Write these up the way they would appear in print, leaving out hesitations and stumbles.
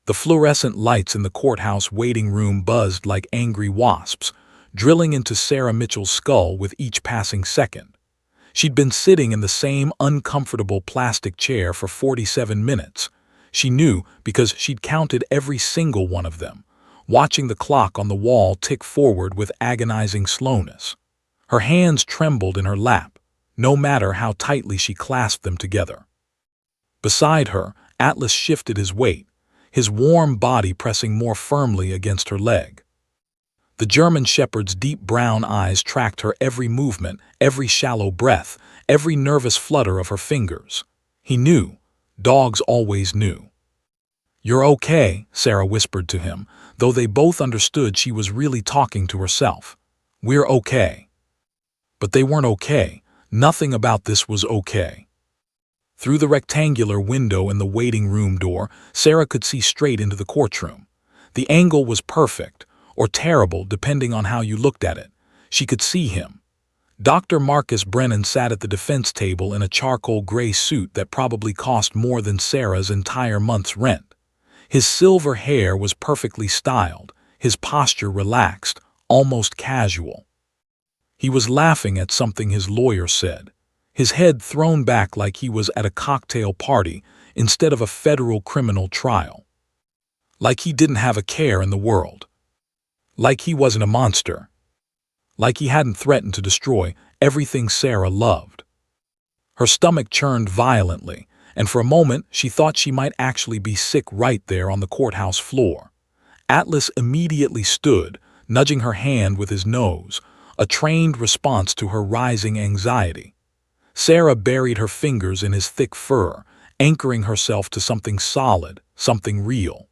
The fluorescent lights in the courthouse waiting room buzzed like angry wasps, drilling into Sarah Mitchell's skull with each passing second. She'd been sitting in the same uncomfortable plastic chair for 47 minutes. She knew because she'd counted every single one of them, watching the clock on the wall tick forward with agonizing slowness. Her hands trembled in her lap, no matter how tightly she clasped them together. Beside her, Atlas shifted his weight, his warm body pressing more firmly against her leg. The German shepherd's deep brown eyes tracked her every movement, every shallow breath, every nervous flutter of her fingers. He knew. Dogs always knew. "You're okay," Sarah whispered to him, though they both understood she was really talking to herself. "We're okay." But they weren't okay. Nothing about this was okay. Through the rectangular window in the waiting room door, Sarah could see straight into the courtroom. The angle was perfect, or terrible depending on how you looked at it. She could see him. Dr. Marcus Brennan sat at the defense table in a charcoal gray suit that probably cost more than Sarah's entire month's rent. His silver hair was perfectly styled, his posture relaxed, almost casual. He was laughing at something his lawyer said, his head thrown back like he was at a cocktail party instead of a federal criminal trial. Like he didn't have a care in the world. Like he wasn't a monster. Like he hadn't threatened to destroy everything Sarah loved. Her stomach churned violently, and for a moment she thought she might actually be sick right there on the courthouse floor. Atlas immediately stood, nudging her hand with his nose, a trained response to her rising anxiety. Sarah buried her fingers in his thick fur, anchoring herself to something solid, something real.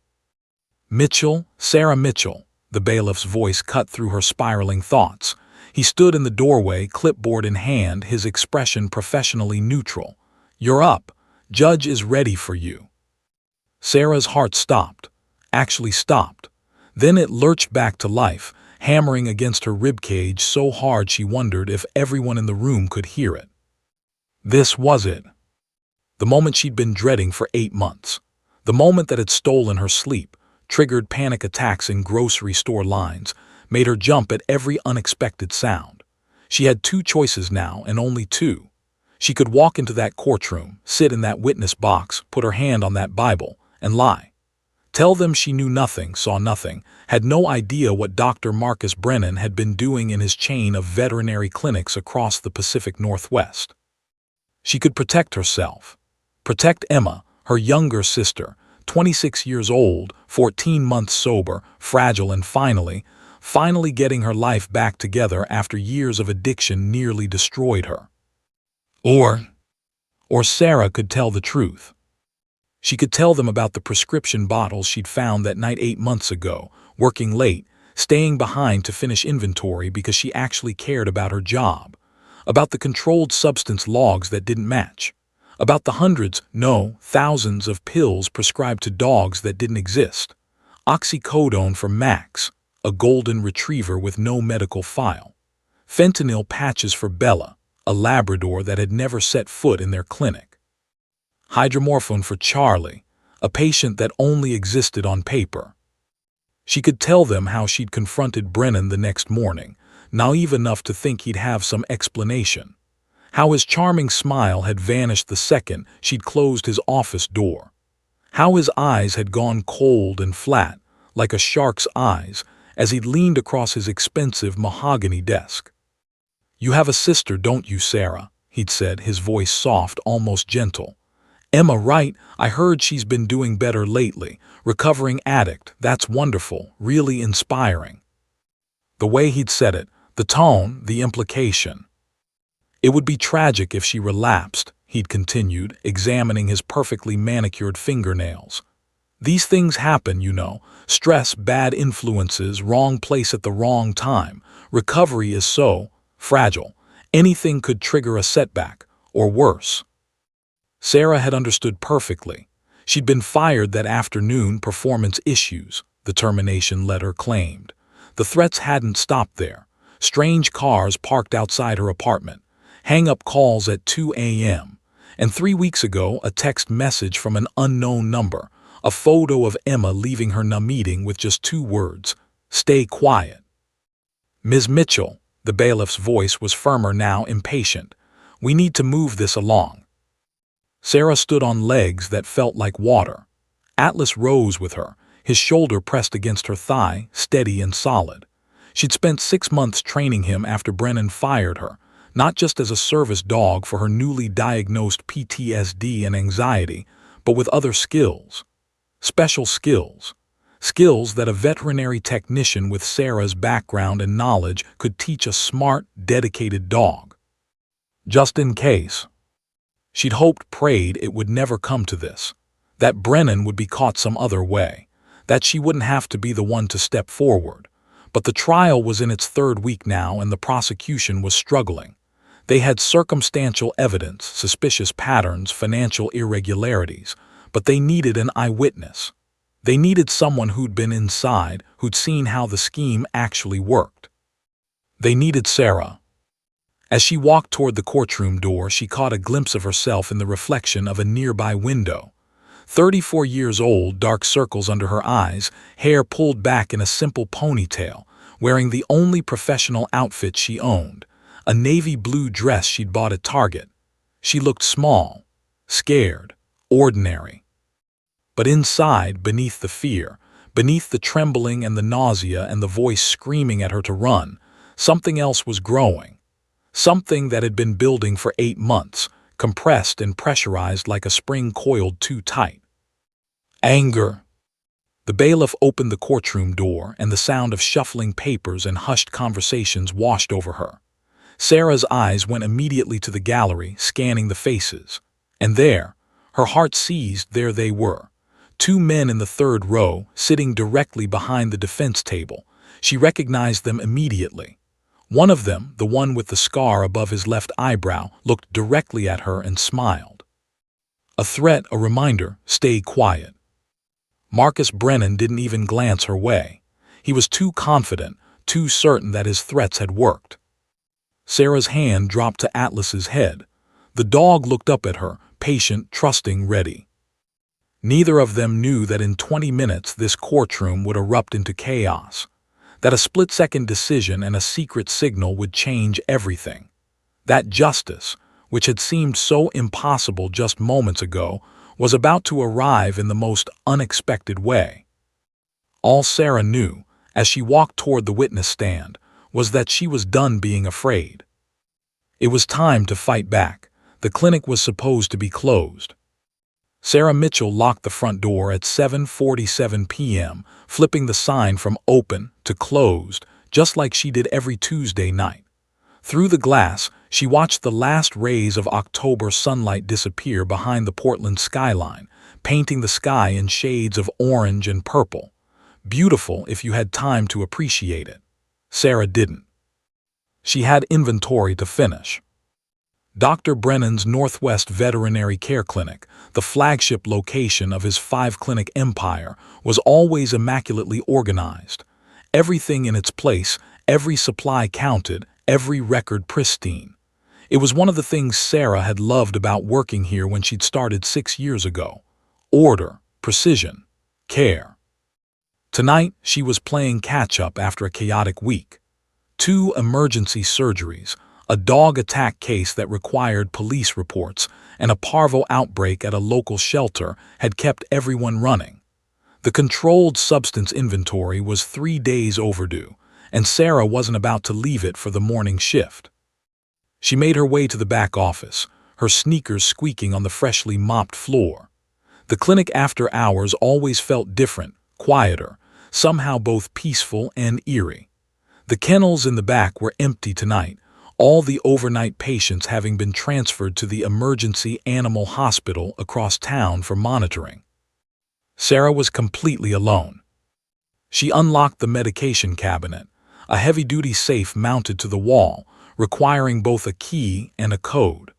"Mitchell, Sarah Mitchell," the bailiff's voice cut through her spiraling thoughts. He stood in the doorway, clipboard in hand, his expression professionally neutral. "You're up. Judge is ready for you." Sarah's heart stopped, actually stopped. Then it lurched back to life, hammering against her ribcage so hard she wondered if everyone in the room could hear it. This was it. The moment she'd been dreading for 8 months. The moment that had stolen her sleep, triggered panic attacks in grocery store lines, made her jump at every unexpected sound. She had 2 choices now, and only 2. She could walk into that courtroom, sit in that witness box, put her hand on that Bible, and lie. Tell them she knew nothing, saw nothing, had no idea what Dr. Marcus Brennan had been doing in his chain of veterinary clinics across the Pacific Northwest. She could protect herself. Protect Emma, her younger sister, 26 years old, 14 months sober, fragile, and finally getting her life back together after years of addiction nearly destroyed her. Or Sarah could tell the truth. She could tell them about the prescription bottles she'd found that night 8 months ago, working late, staying behind to finish inventory because she actually cared about her job, about the controlled substance logs that didn't match, about the hundreds, no, thousands of pills prescribed to dogs that didn't exist, oxycodone for Max, a golden retriever with no medical file, fentanyl patches for Bella, a Labrador that had never set foot in their clinic, hydromorphone for Charlie, a patient that only existed on paper. She could tell them how she'd confronted Brennan the next morning, naive enough to think he'd have some explanation, how his charming smile had vanished the second she'd closed his office door, how his eyes had gone cold and flat, like a shark's eyes, as he'd leaned across his expensive mahogany desk. "You have a sister, don't you, Sarah?" he'd said, his voice soft, almost gentle. "Emma, right? I heard she's been doing better lately. Recovering addict. That's wonderful, really inspiring." The way he'd said it, the tone, the implication. "It would be tragic if she relapsed," he'd continued, examining his perfectly manicured fingernails. "These things happen, you know. Stress, bad influences, wrong place at the wrong time. Recovery is so fragile. Anything could trigger a setback, or worse." Sarah had understood perfectly. She'd been fired that afternoon, performance issues, the termination letter claimed. The threats hadn't stopped there. Strange cars parked outside her apartment, hang-up calls at 2 a.m., and 3 weeks ago a text message from an unknown number, A photo of Emma leaving her meeting with just 2 words, "Stay quiet." "Ms. Mitchell," the bailiff's voice was firmer now, impatient. "We need to move this along." Sarah stood on legs that felt like water. Atlas rose with her, his shoulder pressed against her thigh, steady and solid. She'd spent 6 months training him after Brennan fired her, not just as a service dog for her newly diagnosed PTSD and anxiety, but with other skills. Special skills. Skills that a veterinary technician with Sarah's background and knowledge could teach a smart, dedicated dog. Just in case. She'd hoped, prayed it would never come to this. That Brennan would be caught some other way. That she wouldn't have to be the one to step forward. But the trial was in its 3rd week now and the prosecution was struggling. They had circumstantial evidence, suspicious patterns, financial irregularities, but they needed an eyewitness. They needed someone who'd been inside, who'd seen how the scheme actually worked. They needed Sarah. As she walked toward the courtroom door, she caught a glimpse of herself in the reflection of a nearby window. 34 years old, dark circles under her eyes, hair pulled back in a simple ponytail, wearing the only professional outfit she owned, a navy blue dress she'd bought at Target. She looked small, scared, ordinary. But inside, beneath the fear, beneath the trembling and the nausea and the voice screaming at her to run, something else was growing. Something that had been building for 8 months, compressed and pressurized like a spring coiled too tight. Anger. The bailiff opened the courtroom door, and the sound of shuffling papers and hushed conversations washed over her. Sarah's eyes went immediately to the gallery, scanning the faces. And there, her heart seized, there they were. 2 men in the 3rd row, sitting directly behind the defense table. She recognized them immediately. One of them, the one with the scar above his left eyebrow, looked directly at her and smiled. A threat, a reminder, stay quiet. Marcus Brennan didn't even glance her way. He was too confident, too certain that his threats had worked. Sarah's hand dropped to Atlas's head. The dog looked up at her, patient, trusting, ready. Neither of them knew that in 20 minutes this courtroom would erupt into chaos. That a split-second decision and a secret signal would change everything. That justice, which had seemed so impossible just moments ago, was about to arrive in the most unexpected way. All Sarah knew, as she walked toward the witness stand, was that she was done being afraid. It was time to fight back. The clinic was supposed to be closed. Sarah Mitchell locked the front door at 7:47 p.m., flipping the sign from open to closed, just like she did every Tuesday night. Through the glass, she watched the last rays of October sunlight disappear behind the Portland skyline, painting the sky in shades of orange and purple. Beautiful if you had time to appreciate it. Sarah didn't. She had inventory to finish. Dr. Brennan's Northwest Veterinary Care Clinic, the flagship location of his 5-clinic empire, was always immaculately organized. Everything in its place, every supply counted, every record pristine. It was one of the things Sarah had loved about working here when she'd started 6 years ago. Order, precision, care. Tonight, she was playing catch-up after a chaotic week. 2 emergency surgeries, a dog attack case that required police reports, and a parvo outbreak at a local shelter had kept everyone running. The controlled substance inventory was 3 days overdue, and Sarah wasn't about to leave it for the morning shift. She made her way to the back office, her sneakers squeaking on the freshly mopped floor. The clinic after hours always felt different, quieter, somehow both peaceful and eerie. The kennels in the back were empty tonight, all the overnight patients having been transferred to the emergency animal hospital across town for monitoring. Sarah was completely alone. She unlocked the medication cabinet, a heavy-duty safe mounted to the wall, requiring both a key and a code.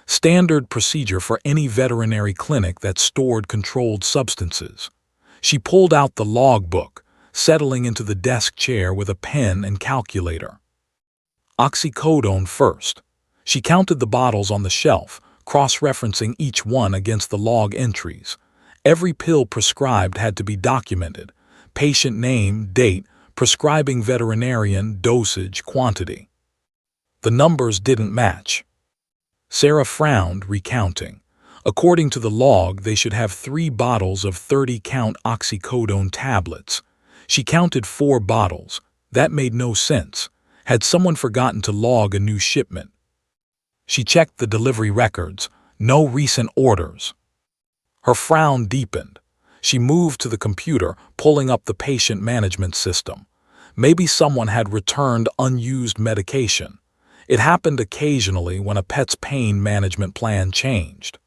Standard procedure for any veterinary clinic that stored controlled substances. She pulled out the logbook, settling into the desk chair with a pen and calculator. Oxycodone first. She counted the bottles on the shelf, cross-referencing each one against the log entries. Every pill prescribed had to be documented: patient name, date, prescribing veterinarian, dosage, quantity. The numbers didn't match. Sarah frowned, recounting. According to the log, they should have 3 bottles of 30-count oxycodone tablets. She counted 4 bottles. That made no sense. Had someone forgotten to log a new shipment? She checked the delivery records. No recent orders. Her frown deepened. She moved to the computer, pulling up the patient management system. Maybe someone had returned unused medication. It happened occasionally when a pet's pain management plan changed.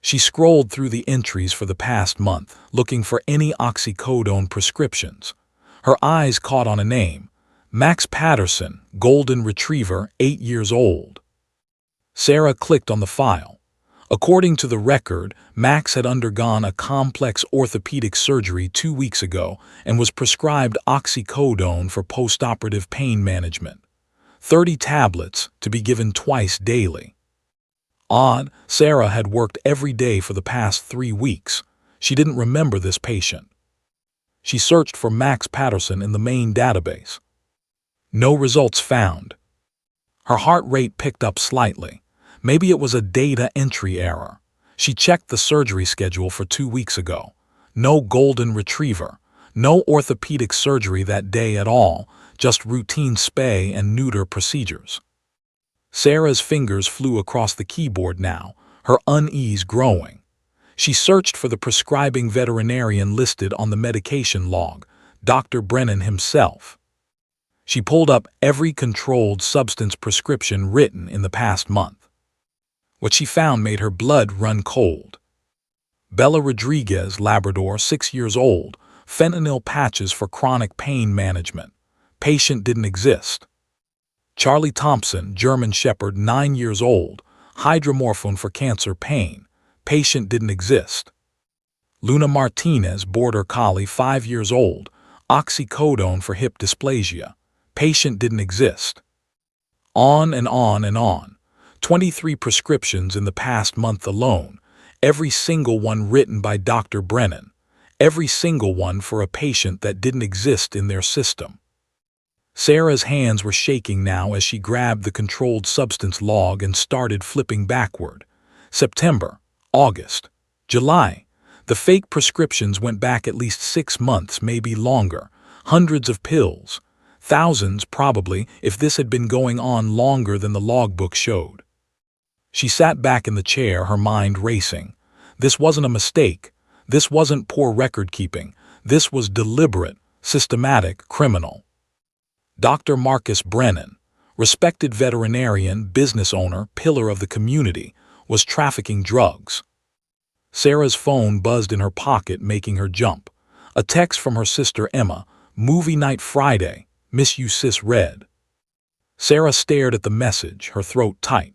She scrolled through the entries for the past month, looking for any oxycodone prescriptions. Her eyes caught on a name: Max Patterson, Golden Retriever, 8 years old. Sarah clicked on the file. According to the record, Max had undergone a complex orthopedic surgery 2 weeks ago and was prescribed oxycodone for postoperative pain management. 30 tablets to be given twice daily. Odd, Sarah had worked every day for the past 3 weeks. She didn't remember this patient. She searched for Max Patterson in the main database. No results found. Her heart rate picked up slightly. Maybe it was a data entry error. She checked the surgery schedule for 2 weeks ago. No Golden Retriever. No orthopedic surgery that day at all, just routine spay and neuter procedures. Sarah's fingers flew across the keyboard now, her unease growing. She searched for the prescribing veterinarian listed on the medication log, Dr. Brennan himself. She pulled up every controlled substance prescription written in the past month. What she found made her blood run cold. Bella Rodriguez, Labrador, 6 years old, fentanyl patches for chronic pain management. Patient didn't exist. Charlie Thompson, German Shepherd, 9 years old, hydromorphone for cancer pain. Patient didn't exist. Luna Martinez, Border Collie, 5 years old, oxycodone for hip dysplasia. Patient didn't exist. On and on and on. 23 prescriptions in the past month alone, every single one written by Dr. Brennan, every single one for a patient that didn't exist in their system. Sarah's hands were shaking now as she grabbed the controlled substance log and started flipping backward. September, August, July. The fake prescriptions went back at least 6 months, maybe longer. Hundreds of pills. Thousands, probably, if this had been going on longer than the logbook showed. She sat back in the chair, her mind racing. This wasn't a mistake. This wasn't poor record-keeping. This was deliberate, systematic, criminal. Dr. Marcus Brennan, respected veterinarian, business owner, pillar of the community, was trafficking drugs. Sarah's phone buzzed in her pocket, making her jump. A text from her sister Emma, "Movie night Friday, miss you sis, read." Sarah stared at the message, her throat tight.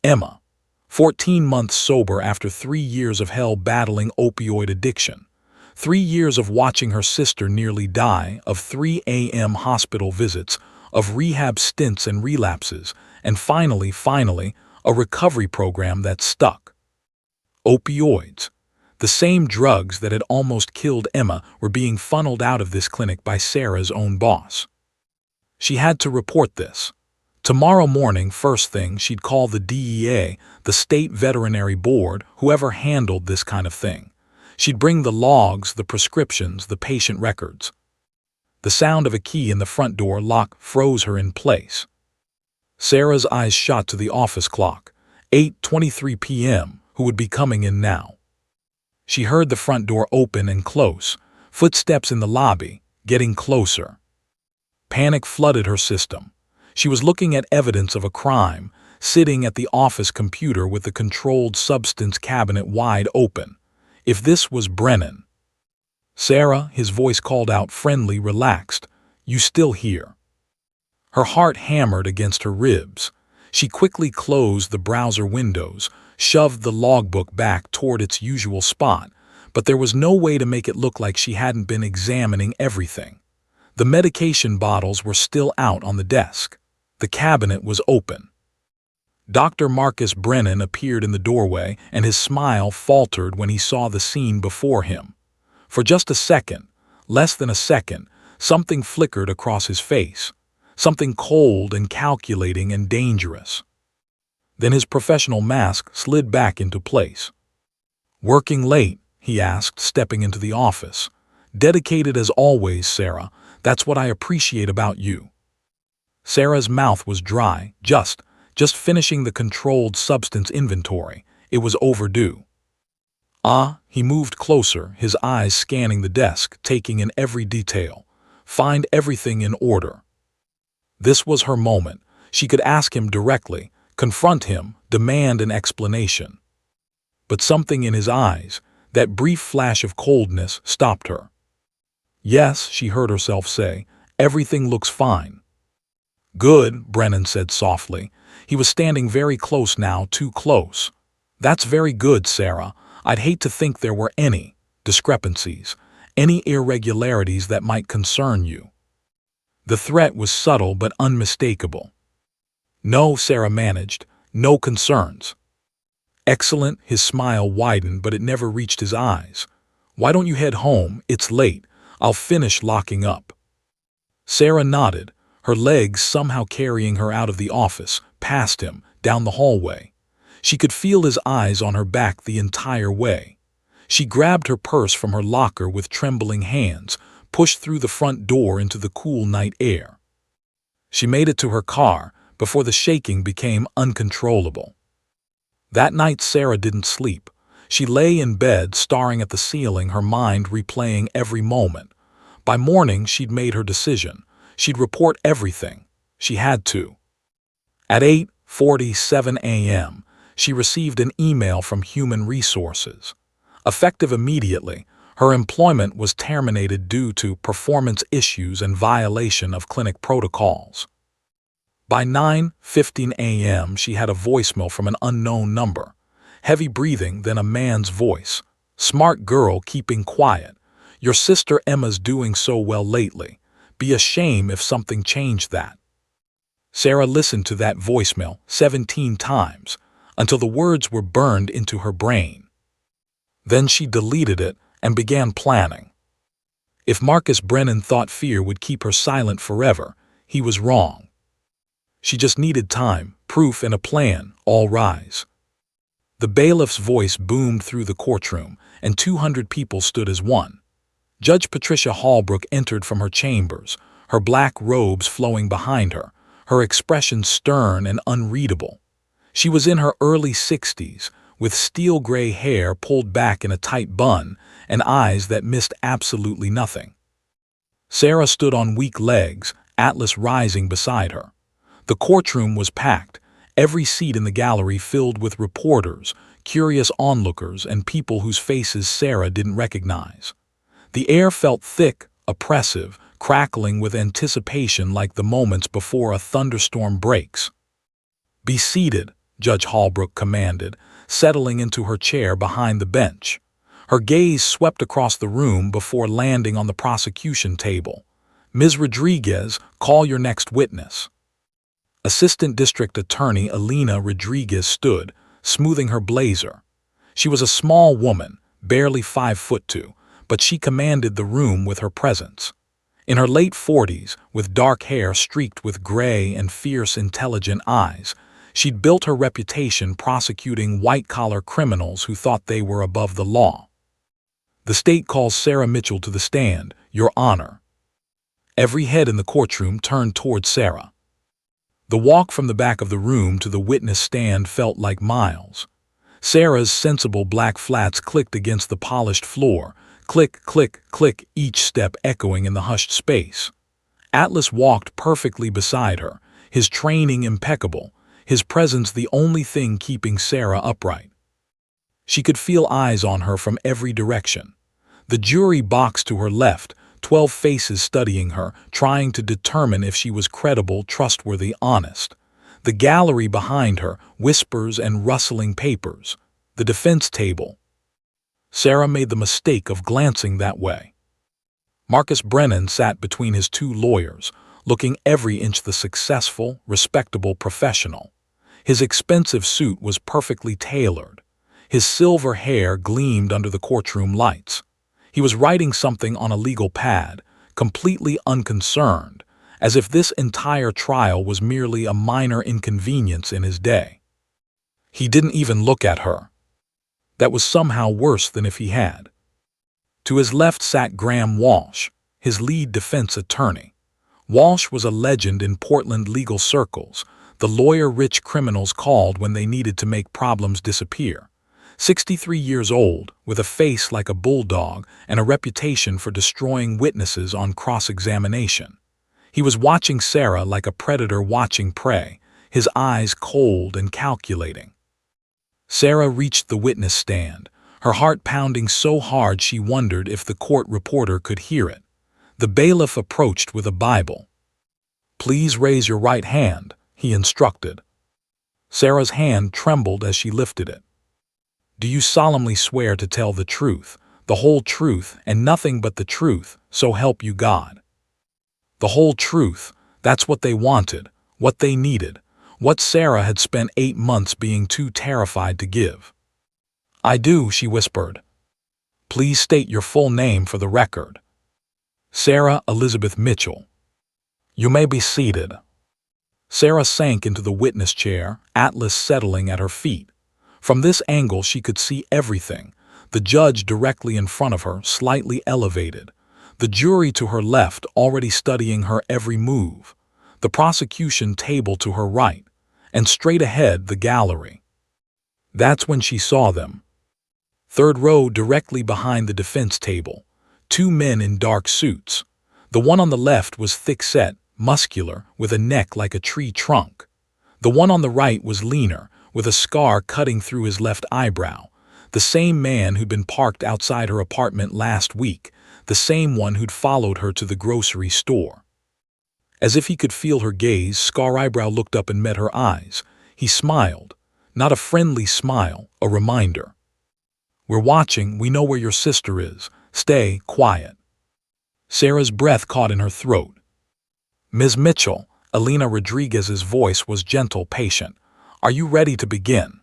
Emma, 14 months sober after 3 years of hell battling opioid addiction. 3 years of watching her sister nearly die, of 3 a.m. hospital visits, of rehab stints and relapses, and finally, a recovery program that stuck. Opioids. The same drugs that had almost killed Emma were being funneled out of this clinic by Sarah's own boss. She had to report this. Tomorrow morning, first thing, she'd call the DEA, the State Veterinary Board, whoever handled this kind of thing. She'd bring the logs, the prescriptions, the patient records. The sound of a key in the front door lock froze her in place. Sarah's eyes shot to the office clock, 8:23 p.m., who would be coming in now. She heard the front door open and close, footsteps in the lobby, getting closer. Panic flooded her system. She was looking at evidence of a crime, sitting at the office computer with the controlled substance cabinet wide open. If this was Brennan. "Sarah," his voice called out, friendly, relaxed. "You still here?" Her heart hammered against her ribs. She quickly closed the browser windows, shoved the logbook back toward its usual spot, but there was no way to make it look like she hadn't been examining everything. The medication bottles were still out on the desk. The cabinet was open. Dr. Marcus Brennan appeared in the doorway, and his smile faltered when he saw the scene before him. For just a second, less than a second, something flickered across his face, something cold and calculating and dangerous. Then his professional mask slid back into place. "Working late?" he asked, stepping into the office. "Dedicated as always, Sarah. That's what I appreciate about you." Sarah's mouth was dry, just finishing the controlled substance inventory. It was overdue. He moved closer, his eyes scanning the desk, taking in every detail. Find everything in order. This was her moment. She could ask him directly, confront him, demand an explanation. But something in his eyes, that brief flash of coldness, stopped her. "Yes," she heard herself say, "everything looks fine." "Good," Brennan said softly. He was standing very close now, too close. "That's very good, Sarah. I'd hate to think there were any discrepancies, any irregularities that might concern you." The threat was subtle but unmistakable. "No," Sarah managed. "No concerns." "Excellent." His smile widened, but it never reached his eyes. "Why don't you head home? It's late. I'll finish locking up." Sarah nodded, her legs somehow carrying her out of the office, past him, down the hallway. She could feel his eyes on her back the entire way. She grabbed her purse from her locker with trembling hands, pushed through the front door into the cool night air. She made it to her car before the shaking became uncontrollable. That night Sarah didn't sleep. She lay in bed, staring at the ceiling, her mind replaying every moment. By morning, she'd made her decision. She'd report everything. She had to. At 8:47 a.m., she received an email from Human Resources. Effective immediately, her employment was terminated due to performance issues and violation of clinic protocols. By 9:15 a.m., she had a voicemail from an unknown number. Heavy breathing, then a man's voice. "Smart girl, keeping quiet. Your sister Emma's doing so well lately. Be a shame if something changed that." Sarah listened to that voicemail 17 times, until the words were burned into her brain. Then she deleted it and began planning. If Marcus Brennan thought fear would keep her silent forever, he was wrong. She just needed time, proof, and a plan. All rise. The bailiff's voice boomed through the courtroom, and 200 people stood as one. Judge Patricia Hallbrook entered from her chambers, her black robes flowing behind her, her expression stern and unreadable. She was in her early 60s, with steel-gray hair pulled back in a tight bun and eyes that missed absolutely nothing. Sarah stood on weak legs, Atlas rising beside her. The courtroom was packed, every seat in the gallery filled with reporters, curious onlookers, and people whose faces Sarah didn't recognize. The air felt thick, oppressive, crackling with anticipation like the moments before a thunderstorm breaks. "Be seated," Judge Hallbrook commanded, settling into her chair behind the bench. Her gaze swept across the room before landing on the prosecution table. "Ms. Rodriguez, call your next witness." Assistant District Attorney Elena Rodriguez stood, smoothing her blazer. She was a small woman, barely 5'2", but she commanded the room with her presence. In her late 40s, with dark hair streaked with gray and fierce, intelligent eyes, she'd built her reputation prosecuting white-collar criminals who thought they were above the law. "The state calls Sarah Mitchell to the stand, Your Honor." Every head in the courtroom turned toward Sarah. The walk from the back of the room to the witness stand felt like miles. Sarah's sensible black flats clicked against the polished floor, click, click, click, each step echoing in the hushed space. Atlas walked perfectly beside her, his training impeccable, his presence the only thing keeping Sarah upright. She could feel eyes on her from every direction. The jury box to her left, 12 faces studying her, trying to determine if she was credible, trustworthy, honest. The gallery behind her, whispers and rustling papers. The defense table. Sarah made the mistake of glancing that way. Marcus Brennan sat between his two lawyers, looking every inch the successful, respectable professional. His expensive suit was perfectly tailored. His silver hair gleamed under the courtroom lights. He was writing something on a legal pad, completely unconcerned, as if this entire trial was merely a minor inconvenience in his day. He didn't even look at her. That was somehow worse than if he had. To his left sat Graham Walsh, his lead defense attorney. Walsh was a legend in Portland legal circles, the lawyer rich criminals called when they needed to make problems disappear. 63 years old, with a face like a bulldog and a reputation for destroying witnesses on cross-examination. He was watching Sarah like a predator watching prey, his eyes cold and calculating. Sarah reached the witness stand, her heart pounding so hard she wondered if the court reporter could hear it. The bailiff approached with a Bible. "Please raise your right hand," he instructed. Sarah's hand trembled as she lifted it. "Do you solemnly swear to tell the truth, the whole truth, and nothing but the truth, so help you God?" The whole truth, that's what they wanted, what they needed, what Sarah had spent 8 months being too terrified to give. "I do," she whispered. "Please state your full name for the record." "Sarah Elizabeth Mitchell." "You may be seated." Sarah sank into the witness chair, Atlas settling at her feet. From this angle she could see everything, the judge directly in front of her, slightly elevated, the jury to her left already studying her every move, the prosecution table to her right, and straight ahead the gallery. That's when she saw them. Third row directly behind the defense table, 2 men in dark suits. The one on the left was thick-set, muscular, with a neck like a tree trunk. The one on the right was leaner, with a scar cutting through his left eyebrow, the same man who'd been parked outside her apartment last week, the same one who'd followed her to the grocery store. As if he could feel her gaze, Scar Eyebrow looked up and met her eyes. He smiled, not a friendly smile, a reminder. "We're watching, we know where your sister is. Stay quiet." Sarah's breath caught in her throat. "Ms. Mitchell," Elena Rodriguez's voice was gentle, patient. "Are you ready to begin?"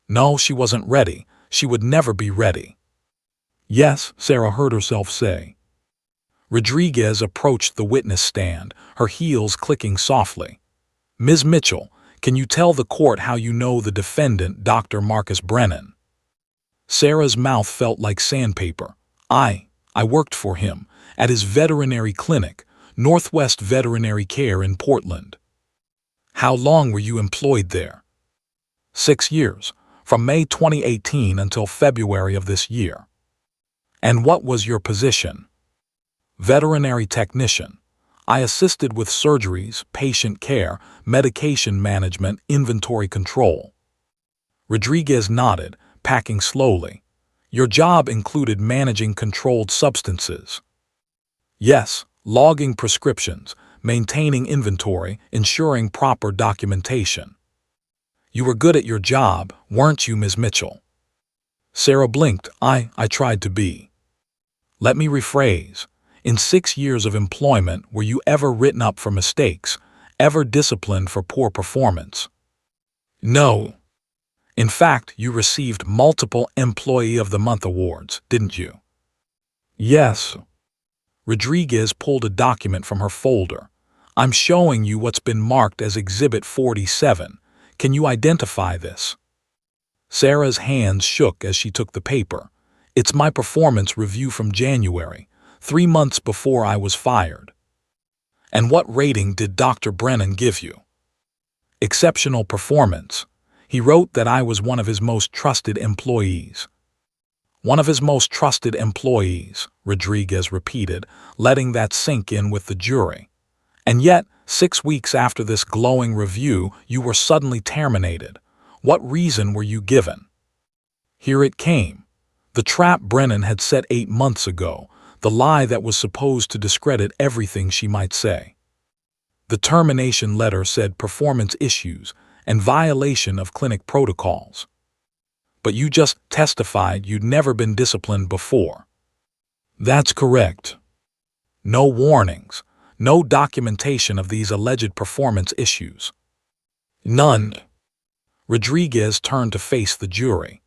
No, she wasn't ready. She would never be ready. "Yes," Sarah heard herself say. Rodriguez approached the witness stand, her heels clicking softly. "Ms. Mitchell, can you tell the court how you know the defendant, Dr. Marcus Brennan?" Sarah's mouth felt like sandpaper. I worked for him, at his veterinary clinic, Northwest Veterinary Care in Portland." "How long were you employed there?" 6 years, from May 2018 until February of this year." "And what was your position?" "Veterinary technician. I assisted with surgeries, patient care, medication management, inventory control." Rodriguez nodded, packing slowly. "Your job included managing controlled substances." "Yes, logging prescriptions, maintaining inventory, ensuring proper documentation." "You were good at your job, weren't you, Ms. Mitchell?" Sarah blinked. I tried to be." "Let me rephrase. In 6 years of employment, were you ever written up for mistakes, ever disciplined for poor performance?" "No." "In fact, you received multiple Employee of the Month awards, didn't you?" "Yes." Rodriguez pulled a document from her folder. "I'm showing you what's been marked as Exhibit 47. Can you identify this?" Sarah's hands shook as she took the paper. "It's my performance review from January, 3 months before I was fired." "And what rating did Dr. Brennan give you?" "Exceptional performance. He wrote that I was one of his most trusted employees." "One of his most trusted employees," Rodriguez repeated, letting that sink in with the jury. "And yet, 6 weeks after this glowing review, you were suddenly terminated. What reason were you given?" Here it came. The trap Brennan had set 8 months ago, the lie that was supposed to discredit everything she might say. The termination letter said performance issues and violation of clinic protocols. "But you just testified you'd never been disciplined before." "That's correct." "No warnings, no documentation of these alleged performance issues?" "None." Rodriguez turned to face the jury.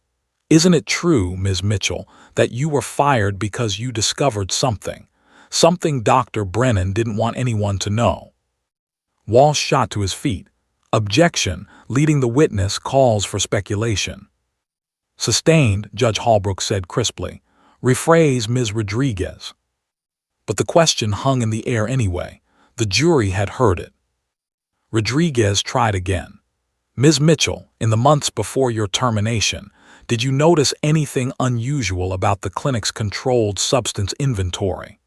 Isn't it true, Ms. Mitchell, that you were fired because you discovered something? Something Dr. Brennan didn't want anyone to know. Walsh shot to his feet. Objection, leading the witness calls for speculation. Sustained, Judge Holbrook said crisply. Rephrase, Ms. Rodriguez. But the question hung in the air anyway. The jury had heard it. Rodriguez tried again. Ms. Mitchell, in the months before your termination, did you notice anything unusual about the clinic's controlled substance inventory?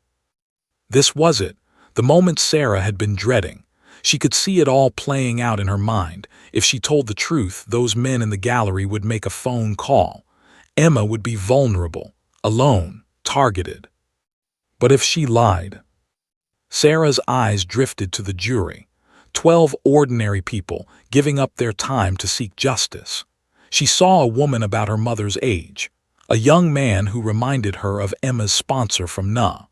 This was it, the moment Sarah had been dreading. She could see it all playing out in her mind. If she told the truth, those men in the gallery would make a phone call. Emma would be vulnerable, alone, targeted. But if she lied? Sarah's eyes drifted to the jury. 12 ordinary people giving up their time to seek justice. She saw a woman about her mother's age, a young man who reminded her of Emma's sponsor from NA,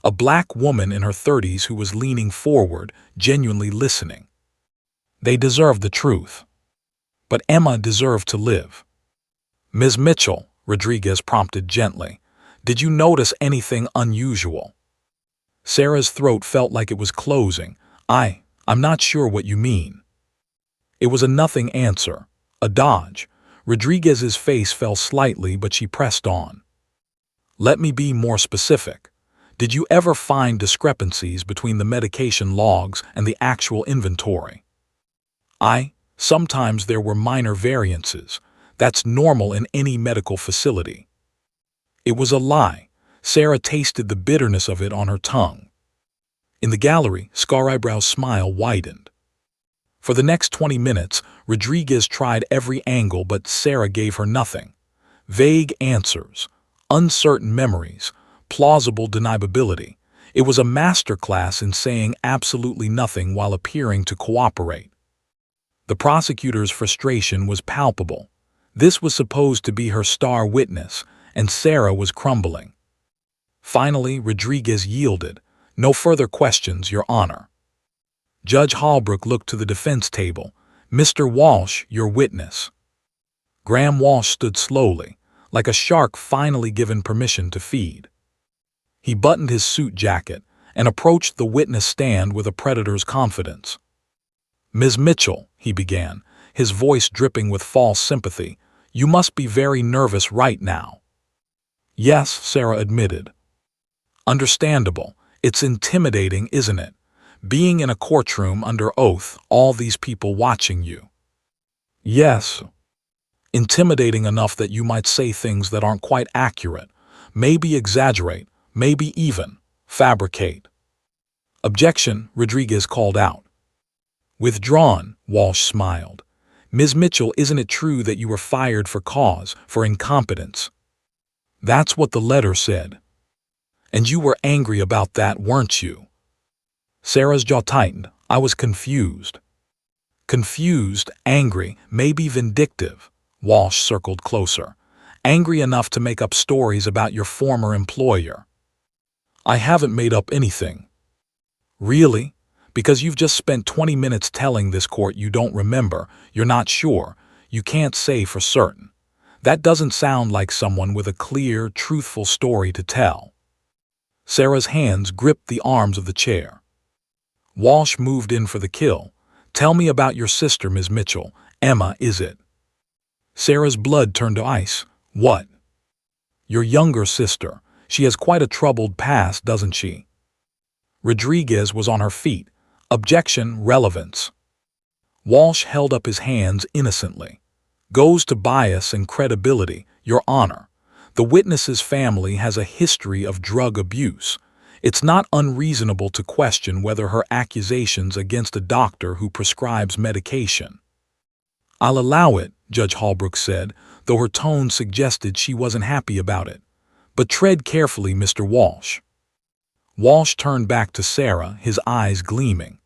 a black woman in her 30s who was leaning forward, genuinely listening. They deserved the truth. But Emma deserved to live. Ms. Mitchell, Rodriguez prompted gently, did you notice anything unusual? Sarah's throat felt like it was closing. I'm not sure what you mean. It was a nothing answer, a dodge. Rodriguez's face fell slightly, but she pressed on. Let me be more specific. Did you ever find discrepancies between the medication logs and the actual inventory? Sometimes there were minor variances. That's normal in any medical facility. It was a lie. Sarah tasted the bitterness of it on her tongue. In the gallery, Scar-Eyebrow's smile widened. For the next 20 minutes, Rodriguez tried every angle, but Sarah gave her nothing. Vague answers, uncertain memories, plausible deniability. It was a masterclass in saying absolutely nothing while appearing to cooperate. The prosecutor's frustration was palpable. This was supposed to be her star witness, and Sarah was crumbling. Finally, Rodriguez yielded. No further questions, Your Honor. Judge Holbrook looked to the defense table. Mr. Walsh, your witness. Graham Walsh stood slowly, like a shark finally given permission to feed. He buttoned his suit jacket and approached the witness stand with a predator's confidence. Ms. Mitchell, he began, his voice dripping with false sympathy, you must be very nervous right now. Yes, Sarah admitted. Understandable. It's intimidating, isn't it? Being in a courtroom under oath, all these people watching you. Yes. Intimidating enough that you might say things that aren't quite accurate, maybe exaggerate, maybe even fabricate. Objection, Rodriguez called out. Withdrawn, Walsh smiled. Ms. Mitchell, isn't it true that you were fired for cause, for incompetence? That's what the letter said. And you were angry about that, weren't you? Sarah's jaw tightened. I was confused. Confused, angry, maybe vindictive. Walsh circled closer. Angry enough to make up stories about your former employer. I haven't made up anything. Really? Because you've just spent 20 minutes telling this court you don't remember, you're not sure, you can't say for certain. That doesn't sound like someone with a clear, truthful story to tell. Sarah's hands gripped the arms of the chair. Walsh moved in for the kill. Tell me about your sister, Ms. Mitchell. Emma, is it? Sarah's blood turned to ice. What? Your younger sister. She has quite a troubled past, doesn't she? Rodriguez was on her feet. Objection, relevance. Walsh held up his hands innocently. Goes to bias and credibility, Your Honor. The witness's family has a history of drug abuse. It's not unreasonable to question whether her accusations against a doctor who prescribes medication. I'll allow it, Judge Holbrook said, though her tone suggested she wasn't happy about it. But tread carefully, Mr. Walsh. Walsh turned back to Sarah, his eyes gleaming.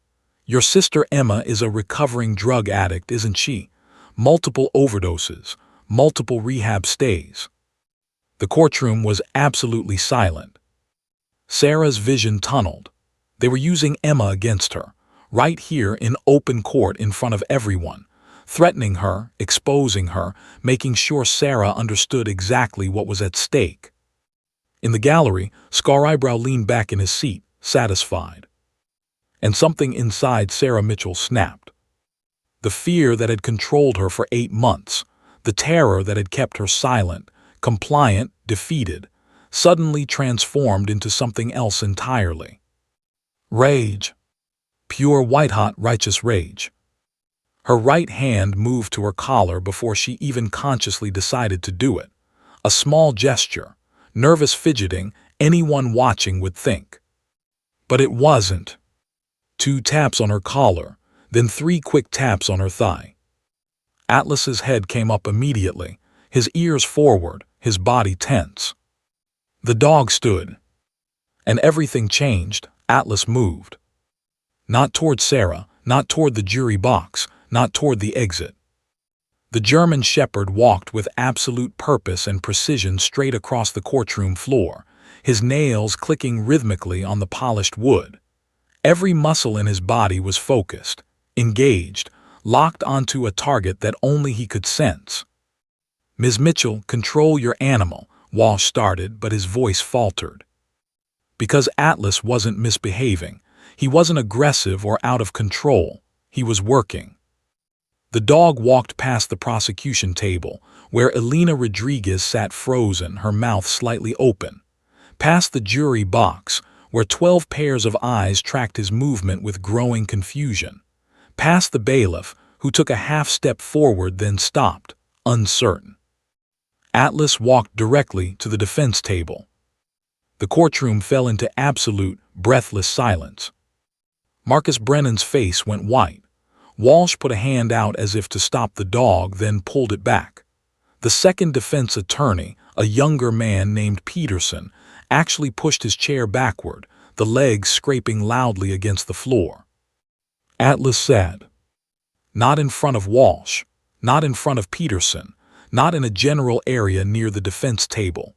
Your sister Emma is a recovering drug addict, isn't she? Multiple overdoses, multiple rehab stays. The courtroom was absolutely silent. Sarah's vision tunneled. They were using Emma against her, right here in open court in front of everyone. threatening her, exposing her, making sure Sarah understood exactly what was at stake. In the gallery, Scar Eyebrow leaned back in his seat, satisfied. And something inside Sarah Mitchell snapped. The fear that had controlled her for 8 months, the terror that had kept her silent, compliant, defeated, suddenly transformed into something else entirely. Rage. Pure white-hot righteous rage. Her right hand moved to her collar before she even consciously decided to do it. A small gesture, nervous fidgeting, anyone watching would think. But it wasn't. 2 taps on her collar, then 3 quick taps on her thigh. Atlas's head came up immediately, his ears forward, his body tense. The dog stood. And everything changed. Atlas moved. Not toward Sarah, not toward the jury box, not toward the exit. The German Shepherd walked with absolute purpose and precision straight across the courtroom floor, his nails clicking rhythmically on the polished wood. Every muscle in his body was focused, engaged, locked onto a target that only he could sense. "Ms. Mitchell, control your animal," Walsh started, but his voice faltered. Because Atlas wasn't misbehaving. He wasn't aggressive or out of control. He was working. The dog walked past the prosecution table, where Elena Rodriguez sat frozen, her mouth slightly open. Past the jury box, where 12 pairs of eyes tracked his movement with growing confusion. Past the bailiff, who took a half-step forward then stopped, uncertain. Atlas walked directly to the defense table. The courtroom fell into absolute, breathless silence. Marcus Brennan's face went white. Walsh put a hand out as if to stop the dog, then pulled it back. The second defense attorney, a younger man named Peterson, actually pushed his chair backward, the legs scraping loudly against the floor. Atlas said. Not in front of Walsh, not in front of Peterson, not in a general area near the defense table.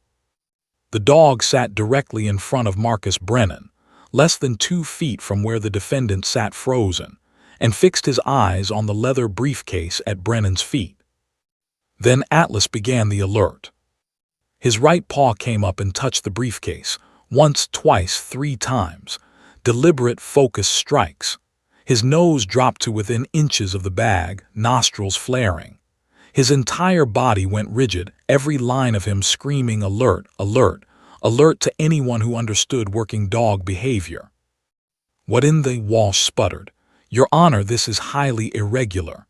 The dog sat directly in front of Marcus Brennan, less than 2 feet from where the defendant sat frozen, and fixed his eyes on the leather briefcase at Brennan's feet. Then Atlas began the alert. His right paw came up and touched the briefcase, once, twice, 3 times. Deliberate, focused strikes. His nose dropped to within inches of the bag, nostrils flaring. His entire body went rigid, every line of him screaming alert, alert, alert to anyone who understood working dog behavior. "What in the—" Walsh sputtered. "Your Honor, this is highly irregular."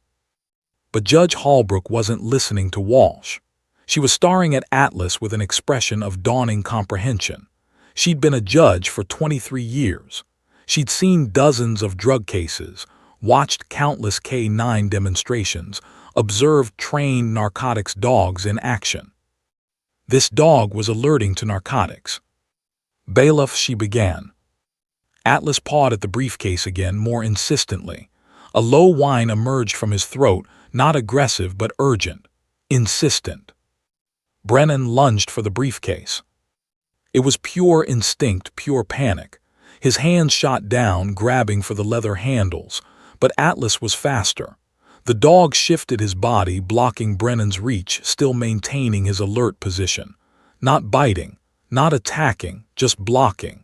But Judge Holbrook wasn't listening to Walsh. She was staring at Atlas with an expression of dawning comprehension. She'd been a judge for 23 years. She'd seen dozens of drug cases, watched countless K-9 demonstrations, observed trained narcotics dogs in action. This dog was alerting to narcotics. "Bailiff," she began. Atlas pawed at the briefcase again, more insistently. A low whine emerged from his throat, not aggressive but urgent, insistent. Brennan lunged for the briefcase. It was pure instinct, pure panic. His hands shot down, grabbing for the leather handles, but Atlas was faster. The dog shifted his body, blocking Brennan's reach, still maintaining his alert position. Not biting, not attacking, just blocking.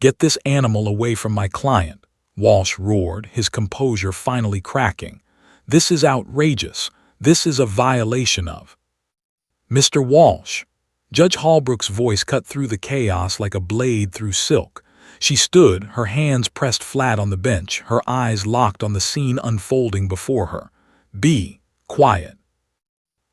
"Get this animal away from my client," Walsh roared, his composure finally cracking. "This is outrageous. This is a violation of—" "Mr. Walsh." Judge Holbrook's voice cut through the chaos like a blade through silk. She stood, her hands pressed flat on the bench, her eyes locked on the scene unfolding before her. "Be quiet."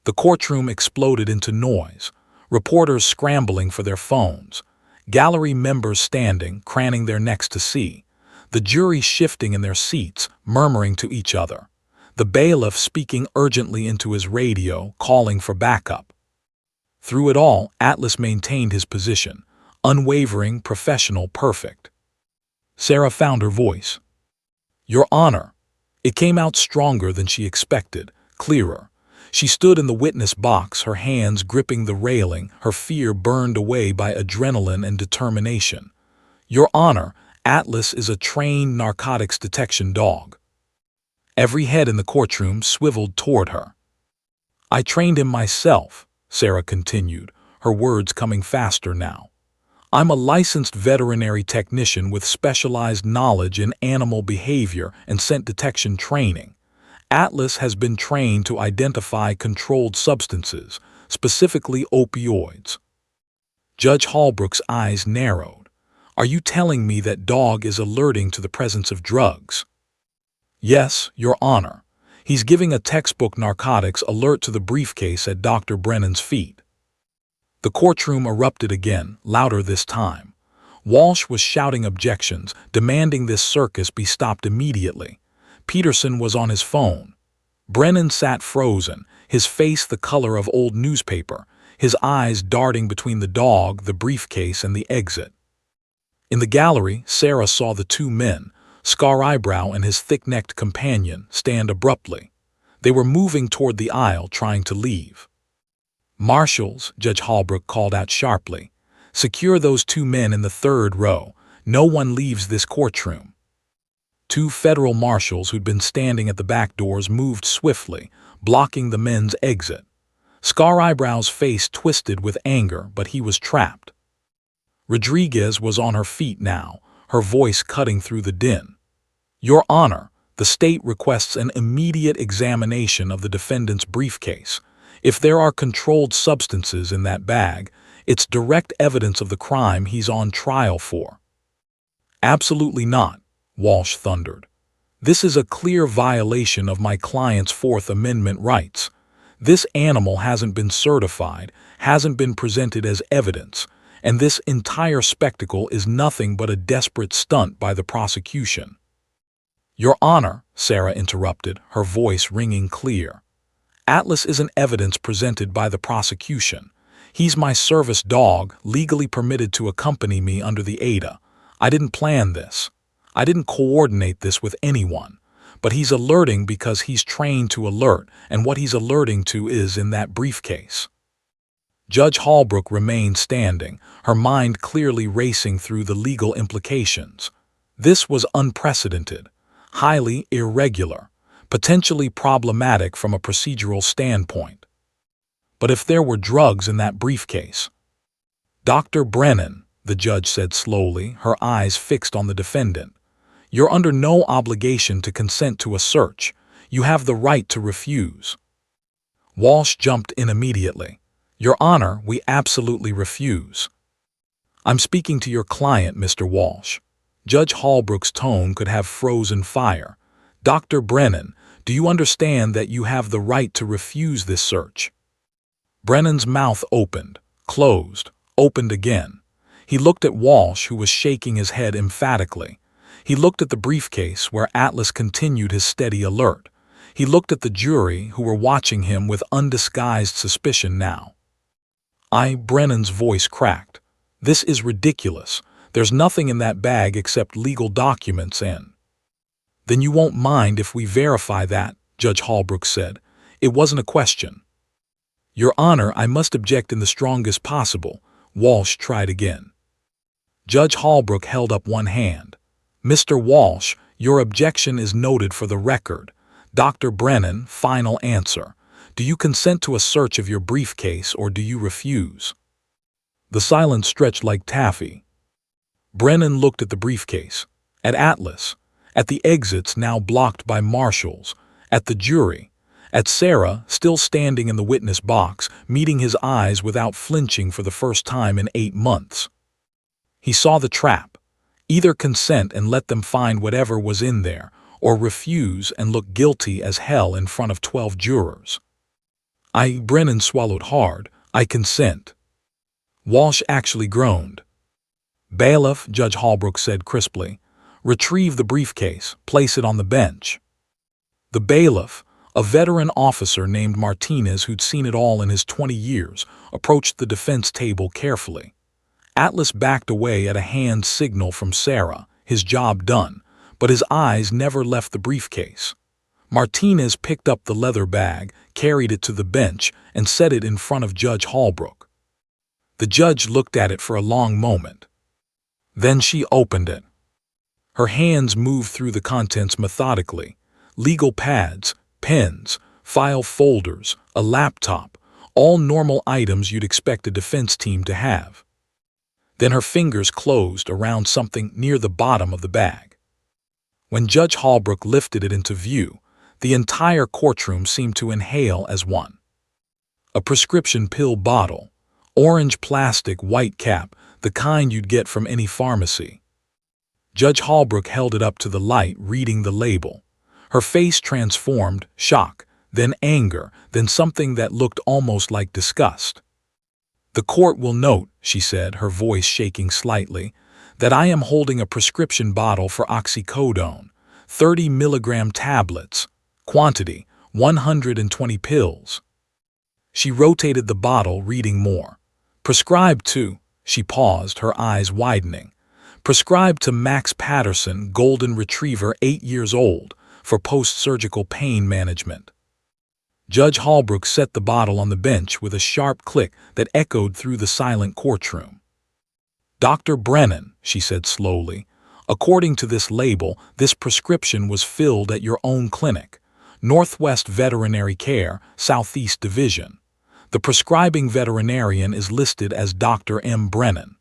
The courtroom exploded into noise. Reporters scrambling for their phones. Gallery members standing, craning their necks to see. The jury shifting in their seats, murmuring to each other. The bailiff speaking urgently into his radio, calling for backup. Through it all, Atlas maintained his position. Unwavering, professional, perfect. Sarah found her voice. "Your Honor." It came out stronger than she expected, clearer. She stood in the witness box, her hands gripping the railing, her fear burned away by adrenaline and determination. "Your Honor, Atlas is a trained narcotics detection dog." Every head in the courtroom swiveled toward her. "I trained him myself," Sarah continued, her words coming faster now. "I'm a licensed veterinary technician with specialized knowledge in animal behavior and scent detection training. Atlas has been trained to identify controlled substances, specifically opioids." Judge Holbrook's eyes narrowed. "Are you telling me that dog is alerting to the presence of drugs?" "Yes, Your Honor. He's giving a textbook narcotics alert to the briefcase at Dr. Brennan's feet." The courtroom erupted again, louder this time. Walsh was shouting objections, demanding this circus be stopped immediately. Peterson was on his phone. Brennan sat frozen, his face the color of old newspaper, his eyes darting between the dog, the briefcase, and the exit. In the gallery, Sarah saw the two men, Scar Eyebrow and his thick-necked companion, stand abruptly. They were moving toward the aisle, trying to leave. "Marshals," Judge Holbrook called out sharply, "secure those two men in the third row. No one leaves this courtroom." Two federal marshals who'd been standing at the back doors moved swiftly, blocking the men's exit. Scar Eyebrow's face twisted with anger, but he was trapped. Rodriguez was on her feet now, her voice cutting through the din. "Your Honor, the state requests an immediate examination of the defendant's briefcase. If there are controlled substances in that bag, it's direct evidence of the crime he's on trial for." "Absolutely not," Walsh thundered. "This is a clear violation of my client's Fourth Amendment rights. This animal hasn't been certified, hasn't been presented as evidence, and this entire spectacle is nothing but a desperate stunt by the prosecution." "Your Honor," Sarah interrupted, her voice ringing clear. "Atlas isn't evidence presented by the prosecution. He's my service dog, legally permitted to accompany me under the ADA. I didn't plan this. I didn't coordinate this with anyone. But he's alerting because he's trained to alert, and what he's alerting to is in that briefcase." Judge Holbrook remained standing, her mind clearly racing through the legal implications. This was unprecedented, highly irregular, potentially problematic from a procedural standpoint. But if there were drugs in that briefcase? "Dr. Brennan," the judge said slowly, her eyes fixed on the defendant, "you're under no obligation to consent to a search. You have the right to refuse." Walsh jumped in immediately. "Your Honor, we absolutely refuse." "I'm speaking to your client, Mr. Walsh." Judge Holbrook's tone could have frozen fire. "Dr. Brennan, do you understand that you have the right to refuse this search?" Brennan's mouth opened, closed, opened again. He looked at Walsh, who was shaking his head emphatically. He looked at the briefcase, where Atlas continued his steady alert. He looked at the jury, who were watching him with undisguised suspicion now. Brennan's voice cracked. "This is ridiculous. There's nothing in that bag except legal documents and—" "Then you won't mind if we verify that," Judge Holbrook said. "It wasn't a question." "Your Honor, I must object in the strongest possible," Walsh tried again. Judge Holbrook held up one hand. "Mr. Walsh, your objection is noted for the record. Dr. Brennan, final answer. Do you consent to a search of your briefcase or do you refuse?" The silence stretched like taffy. Brennan looked at the briefcase, at Atlas, at the exits now blocked by marshals, at the jury, at Sarah, still standing in the witness box, meeting his eyes without flinching for the first time in 8 months. He saw the trap. Either consent and let them find whatever was in there, or refuse and look guilty as hell in front of 12 jurors. Brennan swallowed hard. "I consent." Walsh actually groaned. "Bailiff," Judge Holbrook said crisply, "retrieve the briefcase, place it on the bench." The bailiff, a veteran officer named Martinez who'd seen it all in his 20 years, approached the defense table carefully. Atlas backed away at a hand signal from Sarah, his job done, but his eyes never left the briefcase. Martinez picked up the leather bag, carried it to the bench, and set it in front of Judge Holbrook. The judge looked at it for a long moment. Then she opened it. Her hands moved through the contents methodically, legal pads, pens, file folders, a laptop, all normal items you'd expect a defense team to have. Then her fingers closed around something near the bottom of the bag. When Judge Holbrook lifted it into view, the entire courtroom seemed to inhale as one. A prescription pill bottle, orange plastic, white cap, the kind you'd get from any pharmacy. Judge Holbrook held it up to the light, reading the label. Her face transformed, shock, then anger, then something that looked almost like disgust. "The court will note," she said, her voice shaking slightly, "that I am holding a prescription bottle for oxycodone, 30 milligram tablets, quantity 120 pills." She rotated the bottle, reading more. "Prescribed to," she paused, her eyes widening, "prescribed to Max Patterson, golden retriever, 8 years old, for post-surgical pain management." Judge Holbrook set the bottle on the bench with a sharp click that echoed through the silent courtroom. "Dr. Brennan," she said slowly, "according to this label, this prescription was filled at your own clinic, Northwest Veterinary Care, Southeast Division. The prescribing veterinarian is listed as Dr. M. Brennan."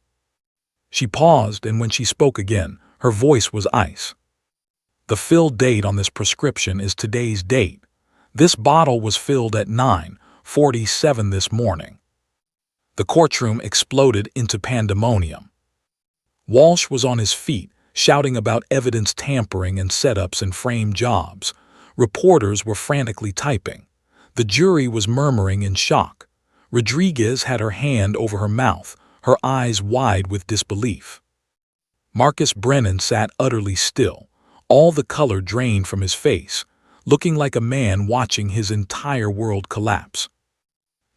She paused, and when she spoke again, her voice was ice. "The fill date on this prescription is today's date. This bottle was filled at 9:47 this morning." The courtroom exploded into pandemonium. Walsh was on his feet, shouting about evidence tampering and setups and frame jobs. Reporters were frantically typing. The jury was murmuring in shock. Rodriguez had her hand over her mouth, her eyes wide with disbelief. Marcus Brennan sat utterly still, all the color drained from his face, looking like a man watching his entire world collapse.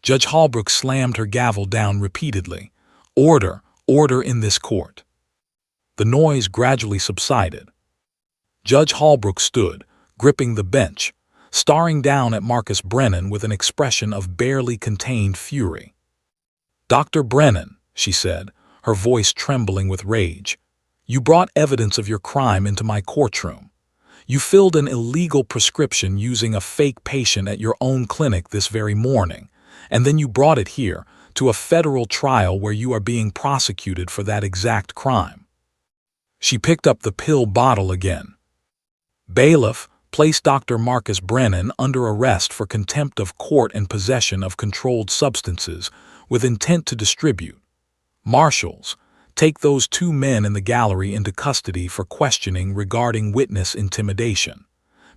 Judge Holbrook slammed her gavel down repeatedly. "Order, order in this court." The noise gradually subsided. Judge Holbrook stood, gripping the bench, staring down at Marcus Brennan with an expression of barely contained fury. "Dr. Brennan," she said, her voice trembling with rage, "you brought evidence of your crime into my courtroom. You filled an illegal prescription using a fake patient at your own clinic this very morning, and then you brought it here to a federal trial where you are being prosecuted for that exact crime." She picked up the pill bottle again. "Bailiff, place Dr. Marcus Brennan under arrest for contempt of court and possession of controlled substances with intent to distribute. Marshals, take those 2 men in the gallery into custody for questioning regarding witness intimidation.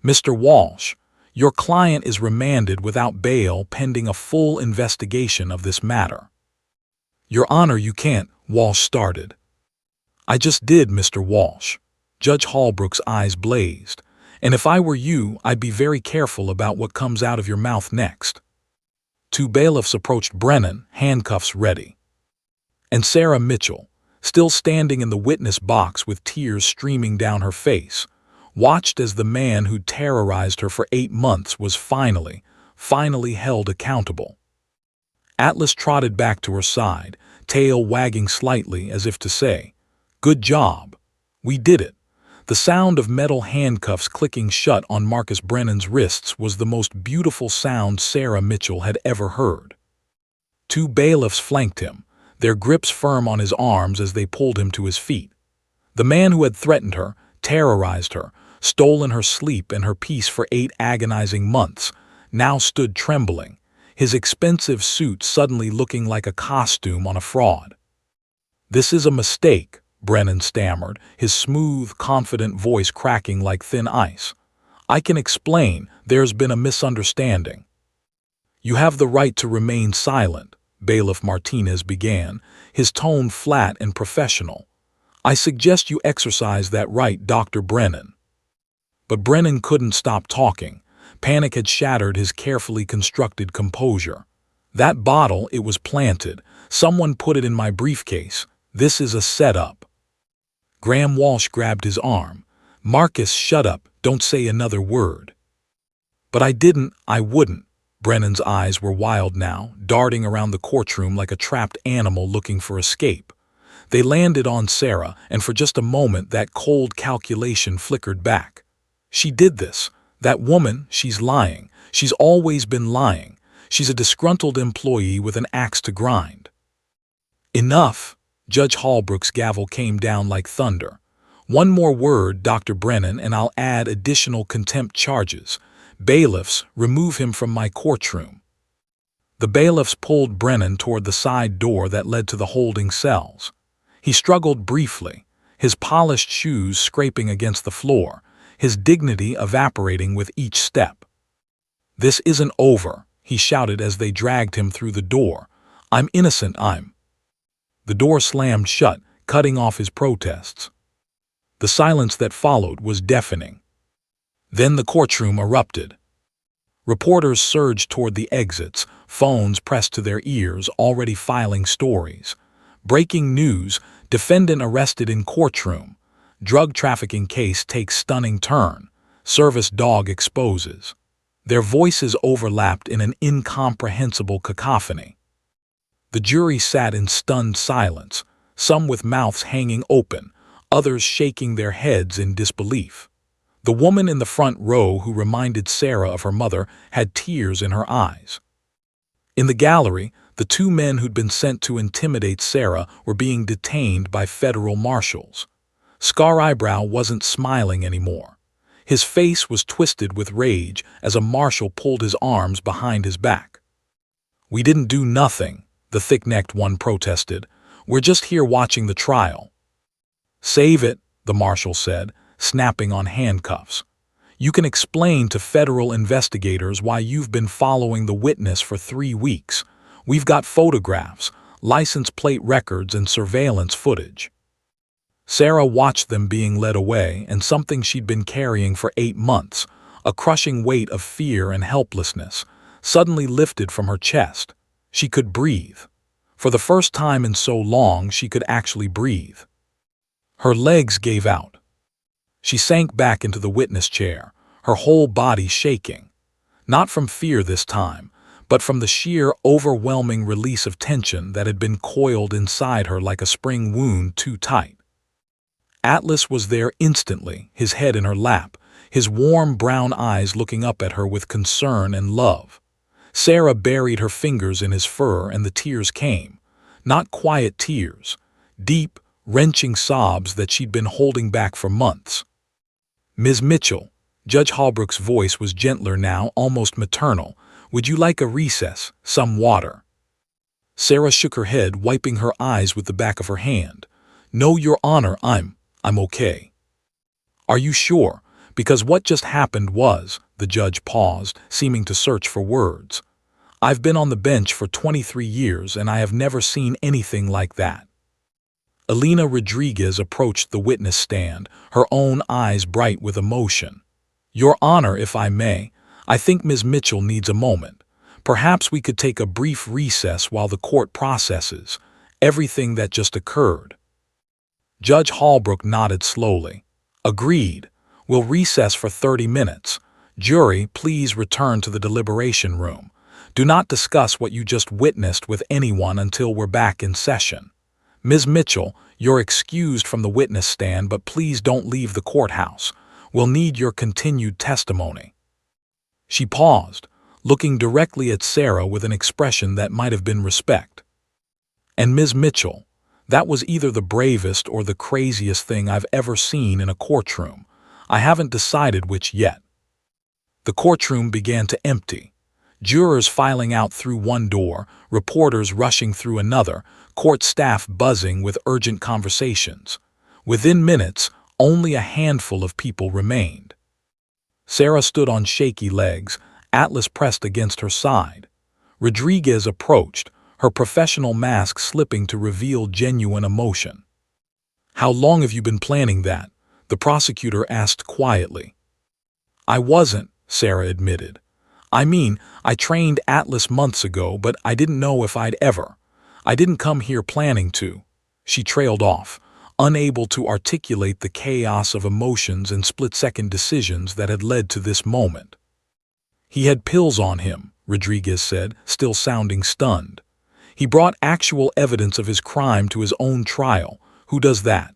Mr. Walsh, your client is remanded without bail pending a full investigation of this matter." "Your Honor, you can't," Walsh started. "I just did, Mr. Walsh." Judge Holbrook's eyes blazed. "And if I were you, I'd be very careful about what comes out of your mouth next." 2 bailiffs approached Brennan, handcuffs ready. And Sarah Mitchell, still standing in the witness box with tears streaming down her face, watched as the man who'd terrorized her for 8 months was finally held accountable. Atlas trotted back to her side, tail wagging slightly as if to say, "Good job. We did it." The sound of metal handcuffs clicking shut on Marcus Brennan's wrists was the most beautiful sound Sarah Mitchell had ever heard. 2 bailiffs flanked him, their grips firm on his arms as they pulled him to his feet. The man who had threatened her, terrorized her, stolen her sleep and her peace for 8 agonizing months, now stood trembling, his expensive suit suddenly looking like a costume on a fraud. "This is a mistake," Brennan stammered, his smooth, confident voice cracking like thin ice. "I can explain, there's been a misunderstanding." "You have the right to remain silent," Bailiff Martinez began, his tone flat and professional. "I suggest you exercise that right, Dr. Brennan." But Brennan couldn't stop talking. Panic had shattered his carefully constructed composure. "That bottle, it was planted. Someone put it in my briefcase. This is a setup." Graham Walsh grabbed his arm. "Marcus, shut up. Don't say another word." "But I wouldn't." Brennan's eyes were wild now, darting around the courtroom like a trapped animal looking for escape. They landed on Sarah, and for just a moment that cold calculation flickered back. She did this. That woman, she's lying. She's always been lying. She's a disgruntled employee with an axe to grind. Enough! Judge Holbrook's gavel came down like thunder. One more word, Dr. Brennan, and I'll add additional contempt charges. Bailiffs, remove him from my courtroom. The bailiffs pulled Brennan toward the side door that led to the holding cells. He struggled briefly, his polished shoes scraping against the floor, his dignity evaporating with each step. "This isn't over," he shouted as they dragged him through the door. "I'm innocent, I'm—" The door slammed shut, cutting off his protests. The silence that followed was deafening. Then the courtroom erupted. Reporters surged toward the exits, phones pressed to their ears, already filing stories. Breaking news: defendant arrested in courtroom. Drug trafficking case takes stunning turn. Service dog exposes. Their voices overlapped in an incomprehensible cacophony. The jury sat in stunned silence, some with mouths hanging open, others shaking their heads in disbelief. The woman in the front row who reminded Sarah of her mother had tears in her eyes. In the gallery, the two men who'd been sent to intimidate Sarah were being detained by federal marshals. Scar Eyebrow wasn't smiling anymore. His face was twisted with rage as a marshal pulled his arms behind his back. "We didn't do nothing," the thick-necked one protested. "We're just here watching the trial." "Save it," the marshal said, snapping on handcuffs. "You can explain to federal investigators why you've been following the witness for 3 weeks. We've got photographs, license plate records, and surveillance footage." Sarah watched them being led away, and something she'd been carrying for 8 months, a crushing weight of fear and helplessness, suddenly lifted from her chest. She could breathe. For the first time in so long, she could actually breathe. Her legs gave out. She sank back into the witness chair, her whole body shaking. Not from fear this time, but from the sheer, overwhelming release of tension that had been coiled inside her like a spring wound too tight. Atlas was there instantly, his head in her lap, his warm brown eyes looking up at her with concern and love. Sarah buried her fingers in his fur and the tears came. Not quiet tears, deep, wrenching sobs that she'd been holding back for months. "Ms. Mitchell," Judge Holbrook's voice was gentler now, almost maternal, "would you like a recess, some water?" Sarah shook her head, wiping her eyes with the back of her hand. "No, Your Honor, I'm okay." "Are you sure? Because what just happened was—" the judge paused, seeming to search for words. "I've been on the bench for 23 years and I have never seen anything like that." Elena Rodriguez approached the witness stand, her own eyes bright with emotion. "Your Honor, if I may, I think Ms. Mitchell needs a moment. Perhaps we could take a brief recess while the court processes everything that just occurred." Judge Holbrook nodded slowly. "Agreed. We'll recess for 30 minutes. Jury, please return to the deliberation room. Do not discuss what you just witnessed with anyone until we're back in session. Ms. Mitchell, you're excused from the witness stand, but please don't leave the courthouse. We'll need your continued testimony." She paused, looking directly at Sarah with an expression that might have been respect. "And Ms. Mitchell, that was either the bravest or the craziest thing I've ever seen in a courtroom. I haven't decided which yet." The courtroom began to empty. Jurors filing out through one door, reporters rushing through another, court staff buzzing with urgent conversations. Within minutes, only a handful of people remained. Sarah stood on shaky legs, Atlas pressed against her side. Rodriguez approached, her professional mask slipping to reveal genuine emotion. "How long have you been planning that?" the prosecutor asked quietly. "I wasn't," Sarah admitted. I trained Atlas months ago, but I didn't know if I'd ever. I didn't come here planning to." She trailed off, unable to articulate the chaos of emotions and split-second decisions that had led to this moment. "He had pills on him," Rodriguez said, still sounding stunned. "He brought actual evidence of his crime to his own trial. Who does that?"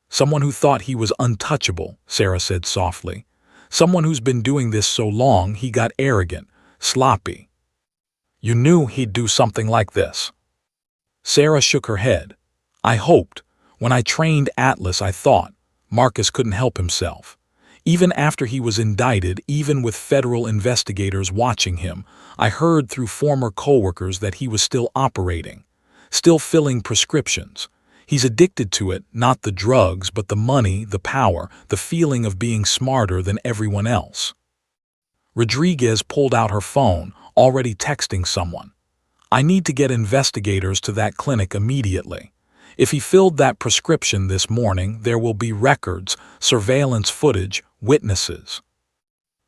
"Someone who thought he was untouchable," Sarah said softly. Someone who's been doing this so long he got arrogant, sloppy. You knew he'd do something like this. Sarah shook her head. I hoped. When I trained Atlas, I thought. Marcus couldn't help himself. Even after he was indicted, even with federal investigators watching him, I heard through former coworkers that he was still operating, still filling prescriptions. He's addicted to it, not the drugs, but the money, the power, the feeling of being smarter than everyone else. Rodriguez pulled out her phone, already texting someone. I need to get investigators to that clinic immediately. If he filled that prescription this morning, there will be records, surveillance footage, witnesses.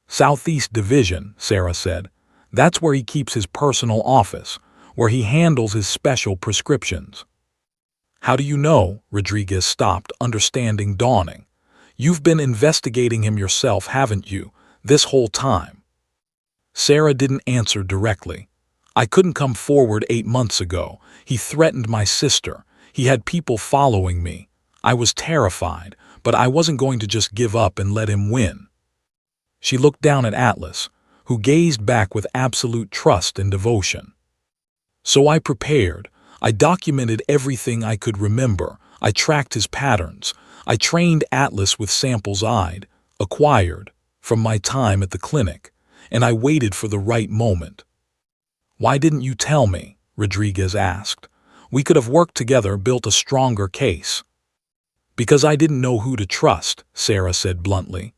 Southeast Division, Sarah said. That's where he keeps his personal office, where he handles his special prescriptions. How do you know? Rodriguez stopped, understanding dawning. You've been investigating him yourself, haven't you, this whole time? Sarah didn't answer directly. I couldn't come forward 8 months ago. He threatened my sister. He had people following me. I was terrified, but I wasn't going to just give up and let him win. She looked down at Atlas, who gazed back with absolute trust and devotion. So I prepared. I documented everything I could remember. I tracked his patterns. I trained Atlas with samples I'd acquired from my time at the clinic, and I waited for the right moment. Why didn't you tell me? Rodriguez asked. We could have worked together, built a stronger case. Because I didn't know who to trust, Sarah said bluntly.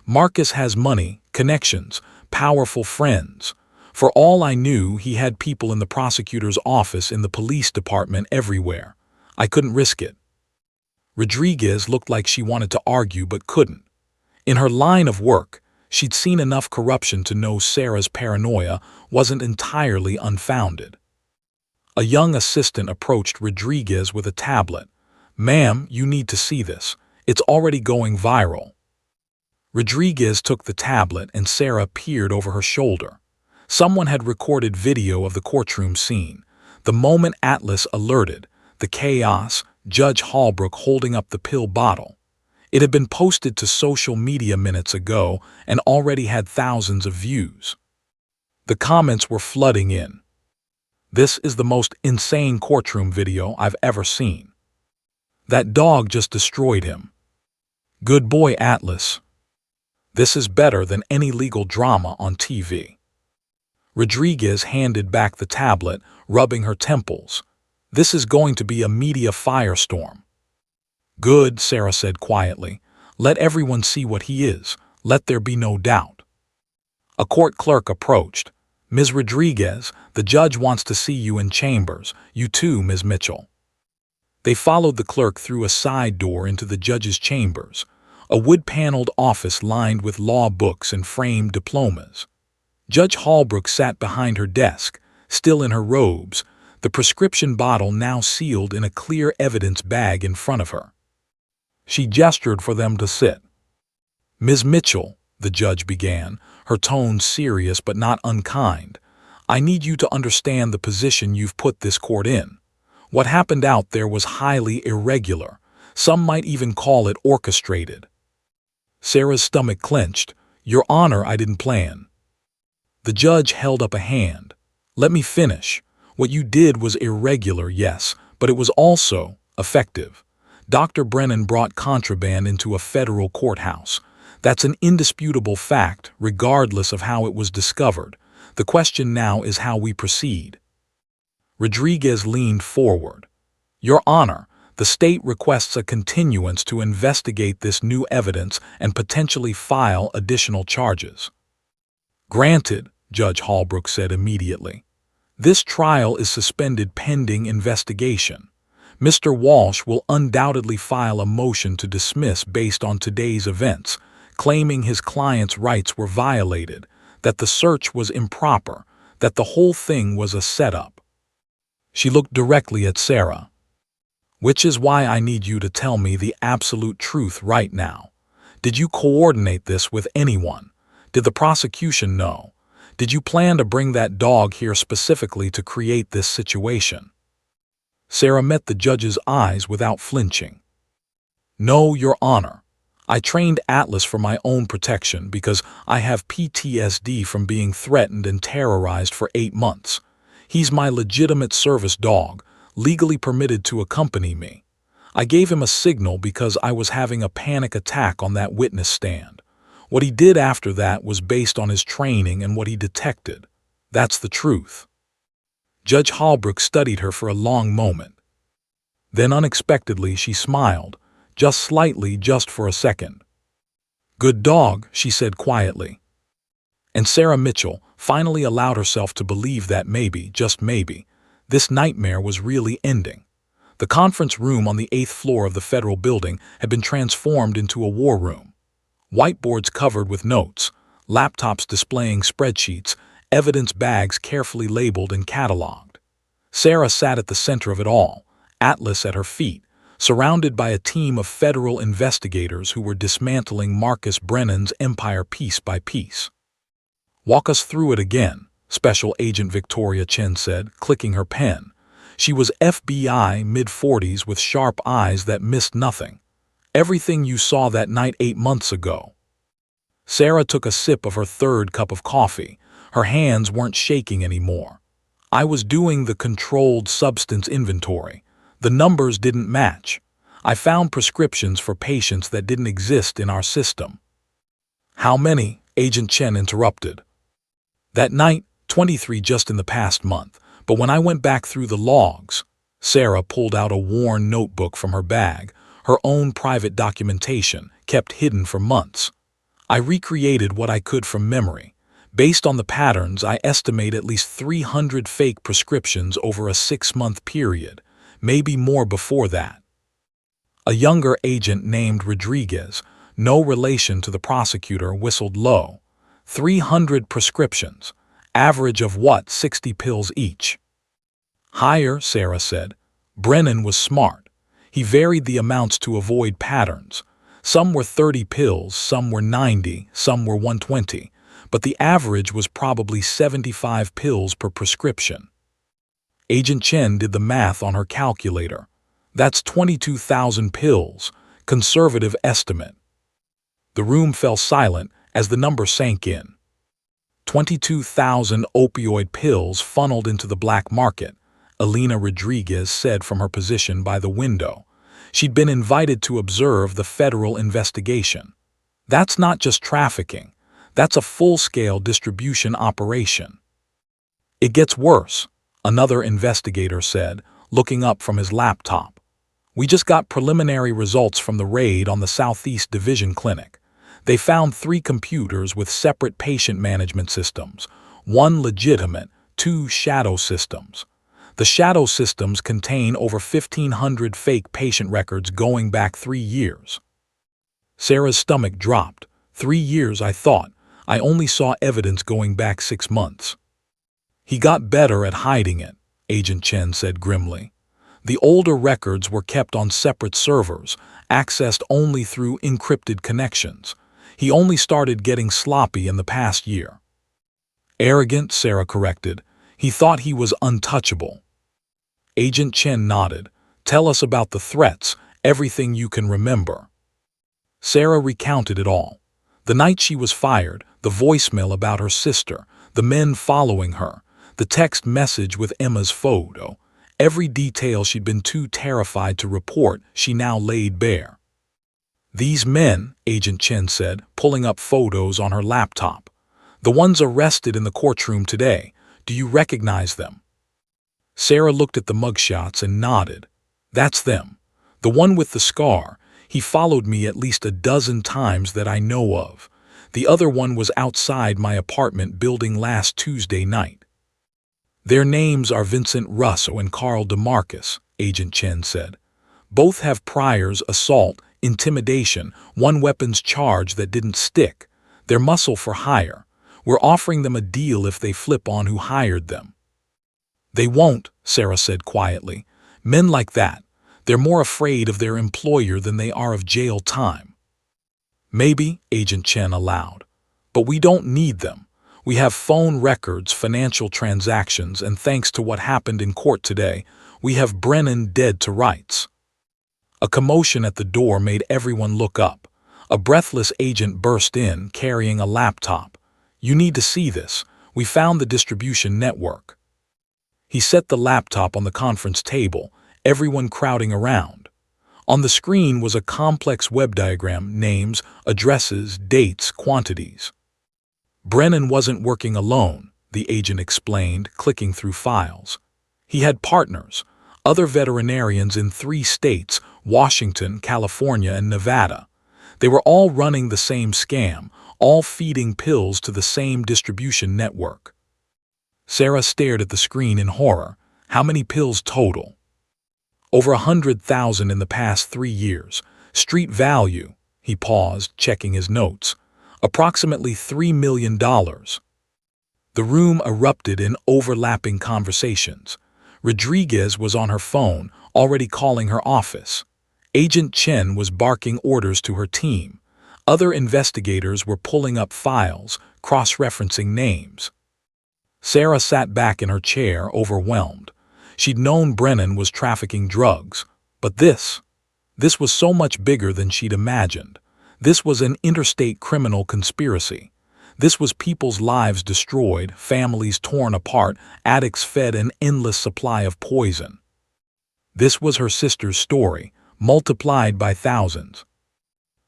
Marcus has money, connections, powerful friends. For all I knew, he had people in the prosecutor's office, in the police department, everywhere. I couldn't risk it. Rodriguez looked like she wanted to argue but couldn't. In her line of work, she'd seen enough corruption to know Sarah's paranoia wasn't entirely unfounded. A young assistant approached Rodriguez with a tablet. Ma'am, you need to see this. It's already going viral. Rodriguez took the tablet and Sarah peered over her shoulder. Someone had recorded video of the courtroom scene. The moment Atlas alerted, the chaos, Judge Holbrook holding up the pill bottle. It had been posted to social media minutes ago and already had thousands of views. The comments were flooding in. This is the most insane courtroom video I've ever seen. That dog just destroyed him. Good boy, Atlas. This is better than any legal drama on TV. Rodriguez handed back the tablet, rubbing her temples. This is going to be a media firestorm. Good, Sarah said quietly. Let everyone see what he is. Let there be no doubt. A court clerk approached. Ms. Rodriguez, the judge wants to see you in chambers. You too, Ms. Mitchell. They followed the clerk through a side door into the judge's chambers, a wood-paneled office lined with law books and framed diplomas. Judge Holbrook sat behind her desk, still in her robes, the prescription bottle now sealed in a clear evidence bag in front of her. She gestured for them to sit. Ms. Mitchell, the judge began, her tone serious but not unkind. I need you to understand the position you've put this court in. What happened out there was highly irregular. Some might even call it orchestrated. Sarah's stomach clenched. Your Honor, I didn't plan. The judge held up a hand. Let me finish. What you did was irregular, yes, but it was also effective. Dr. Brennan brought contraband into a federal courthouse. That's an indisputable fact, regardless of how it was discovered. The question now is how we proceed. Rodriguez leaned forward. Your Honor, the state requests a continuance to investigate this new evidence and potentially file additional charges. Granted, Judge Holbrook said immediately. This trial is suspended pending investigation. Mr. Walsh will undoubtedly file a motion to dismiss based on today's events, claiming his client's rights were violated, that the search was improper, that the whole thing was a setup. She looked directly at Sarah. Which is why I need you to tell me the absolute truth right now. Did you coordinate this with anyone? Did the prosecution know? Did you plan to bring that dog here specifically to create this situation? Sarah met the judge's eyes without flinching. No, Your Honor. I trained Atlas for my own protection because I have PTSD from being threatened and terrorized for 8 months. He's my legitimate service dog, legally permitted to accompany me. I gave him a signal because I was having a panic attack on that witness stand. What he did after that was based on his training and what he detected. That's the truth. Judge Holbrook studied her for a long moment. Then unexpectedly she smiled, just slightly, just for a second. "Good dog," she said quietly. And Sarah Mitchell finally allowed herself to believe that maybe, just maybe, this nightmare was really ending. The conference room on the 8th floor of the federal building had been transformed into a war room. Whiteboards covered with notes, laptops displaying spreadsheets, evidence bags carefully labeled and cataloged. Sarah sat at the center of it all, Atlas at her feet, surrounded by a team of federal investigators who were dismantling Marcus Brennan's empire piece by piece. "Walk us through it again," Special Agent Victoria Chen said, clicking her pen. She was FBI mid-40s with sharp eyes that missed nothing. "Everything you saw that night 8 months ago." Sarah took a sip of her third cup of coffee. Her hands weren't shaking anymore. "I was doing the controlled substance inventory. The numbers didn't match. I found prescriptions for patients that didn't exist in our system." "How many?" Agent Chen interrupted. "That night, 23 just in the past month. But when I went back through the logs," Sarah pulled out a worn notebook from her bag, her own private documentation, kept hidden for months. "I recreated what I could from memory. Based on the patterns, I estimate at least 300 fake prescriptions over a 6-month period, maybe more before that." A younger agent named Rodriguez, no relation to the prosecutor, whistled low. 300 prescriptions. Average of what, 60 pills each? "Higher," Sarah said. "Brennan was smart. He varied the amounts to avoid patterns. Some were 30 pills, some were 90, some were 120, but the average was probably 75 pills per prescription." Agent Chen did the math on her calculator. "That's 22,000 pills, conservative estimate." The room fell silent as the number sank in. 22,000 opioid pills funneled into the black market, Elena Rodriguez said from her position by the window. She'd been invited to observe the federal investigation. "That's not just trafficking. That's a full-scale distribution operation." "It gets worse," another investigator said, looking up from his laptop. "We just got preliminary results from the raid on the Southeast Division Clinic. They found 3 computers with separate patient management systems, 1 legitimate, 2 shadow systems. The shadow systems contain over 1,500 fake patient records going back 3 years. Sarah's stomach dropped. 3 years, I thought. I only saw evidence going back 6 months. "He got better at hiding it," Agent Chen said grimly. "The older records were kept on separate servers, accessed only through encrypted connections. He only started getting sloppy in the past year." "Arrogant," Sarah corrected. "He thought he was untouchable." Agent Chen nodded. "Tell us about the threats, everything you can remember." Sarah recounted it all. The night she was fired, the voicemail about her sister, the men following her, the text message with Emma's photo. Every detail she'd been too terrified to report, she now laid bare. "These men," Agent Chen said, pulling up photos on her laptop. "The ones arrested in the courtroom today. Do you recognize them?" Sarah looked at the mugshots and nodded. "That's them. The one with the scar. He followed me at least a dozen times that I know of. The other one was outside my apartment building last Tuesday night." "Their names are Vincent Russo and Carl DeMarcus," Agent Chen said. "Both have priors, assault, intimidation, 1 weapons charge that didn't stick. They're muscle for hire. We're offering them a deal if they flip on who hired them." "They won't," Sarah said quietly. "Men like that, they're more afraid of their employer than they are of jail time." "Maybe," Agent Chen allowed. "But we don't need them. We have phone records, financial transactions, and thanks to what happened in court today, we have Brennan dead to rights." A commotion at the door made everyone look up. A breathless agent burst in, carrying a laptop. "You need to see this. We found the distribution network." He set the laptop on the conference table, everyone crowding around. On the screen was a complex web diagram: names, addresses, dates, quantities. Brennan wasn't working alone, the agent explained, clicking through files. He had partners, other veterinarians in 3 states, Washington, California, and Nevada. They were all running the same scam, all feeding pills to the same distribution network. Sarah stared at the screen in horror. How many pills total? Over 100,000 in the past 3 years. Street value, he paused, checking his notes. Approximately $3 million. The room erupted in overlapping conversations. Rodriguez was on her phone, already calling her office. Agent Chen was barking orders to her team. Other investigators were pulling up files, cross-referencing names. Sarah sat back in her chair, overwhelmed. She'd known Brennan was trafficking drugs, but this was so much bigger than she'd imagined. This was an interstate criminal conspiracy. This was people's lives destroyed, families torn apart, addicts fed an endless supply of poison. This was her sister's story, multiplied by thousands.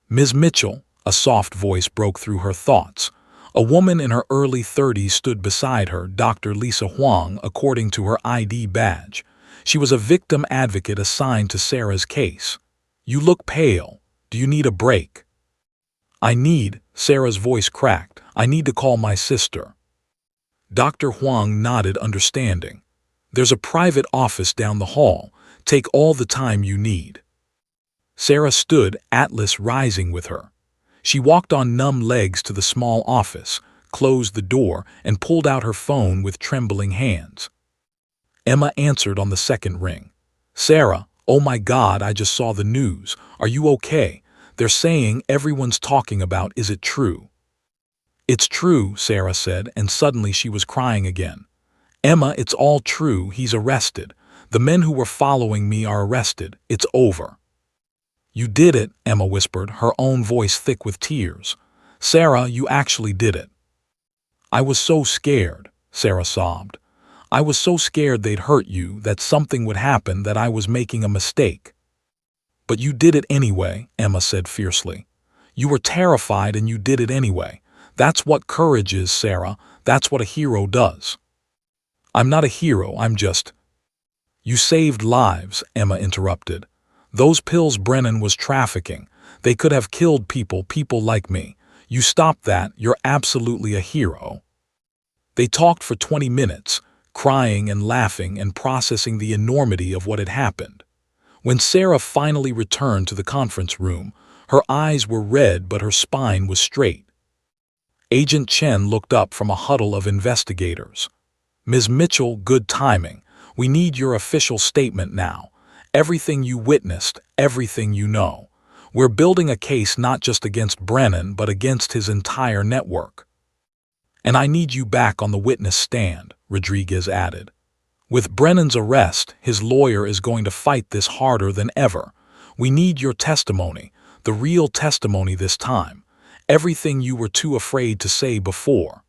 "Ms. Mitchell," a soft voice broke through her thoughts. A woman in her early 30s stood beside her, Dr. Lisa Huang, according to her ID badge. She was a victim advocate assigned to Sarah's case. "You look pale. Do you need a break?" Sarah's voice cracked. "I need to call my sister." Dr. Huang nodded, understanding. "There's a private office down the hall. Take all the time you need." Sarah stood, Atlas rising with her. She walked on numb legs to the small office, closed the door, and pulled out her phone with trembling hands. Emma answered on the second ring. "Sarah, oh my God, I just saw the news. Are you okay? They're saying everyone's talking about, is it true?" "It's true," Sarah said, and suddenly she was crying again. "Emma, it's all true. He's arrested. The men who were following me are arrested. It's over." "You did it," Emma whispered, her own voice thick with tears. "Sarah, you actually did it." "I was so scared," Sarah sobbed. "I was so scared they'd hurt you, that something would happen, that I was making a mistake." "But you did it anyway," Emma said fiercely. "You were terrified and you did it anyway. That's what courage is, Sarah. That's what a hero does." "I'm not a hero, I'm just—" "You saved lives," Emma interrupted. "Those pills Brennan was trafficking, they could have killed people like me. You stopped that, you're absolutely a hero." They talked for 20 minutes, crying and laughing and processing the enormity of what had happened. When Sarah finally returned to the conference room, her eyes were red but her spine was straight. Agent Chen looked up from a huddle of investigators. "Ms. Mitchell, good timing. We need your official statement now. Everything you witnessed, everything you know. We're building a case not just against Brennan but against his entire network." "And I need you back on the witness stand," Rodriguez added. "With Brennan's arrest, his lawyer is going to fight this harder than ever. We need your testimony, the real testimony this time. Everything you were too afraid to say before."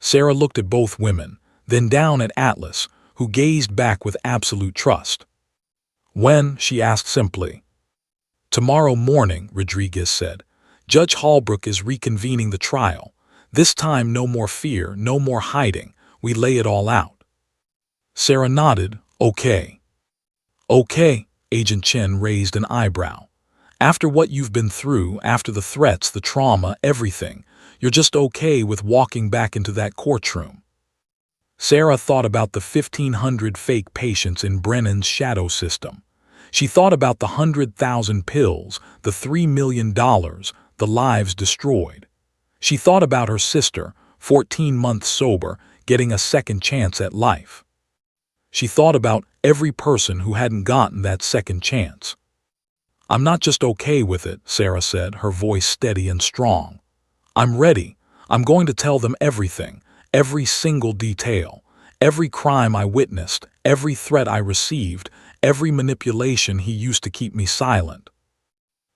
Sarah looked at both women, then down at Atlas, who gazed back with absolute trust. "When?" she asked simply. "Tomorrow morning," Rodriguez said. "Judge Holbrook is reconvening the trial. This time no more fear, no more hiding. We lay it all out." Sarah nodded. "Okay." "Okay," Agent Chen raised an eyebrow. "After what you've been through, after the threats, the trauma, everything, you're just okay with walking back into that courtroom." Sarah thought about the 1,500 fake patients in Brennan's shadow system. She thought about the 100,000 pills, the $3 million, the lives destroyed. She thought about her sister, 14 months sober, getting a second chance at life. She thought about every person who hadn't gotten that second chance. "I'm not just okay with it," Sarah said, her voice steady and strong. "I'm ready. I'm going to tell them everything, every single detail, every crime I witnessed, every threat I received, every manipulation he used to keep me silent."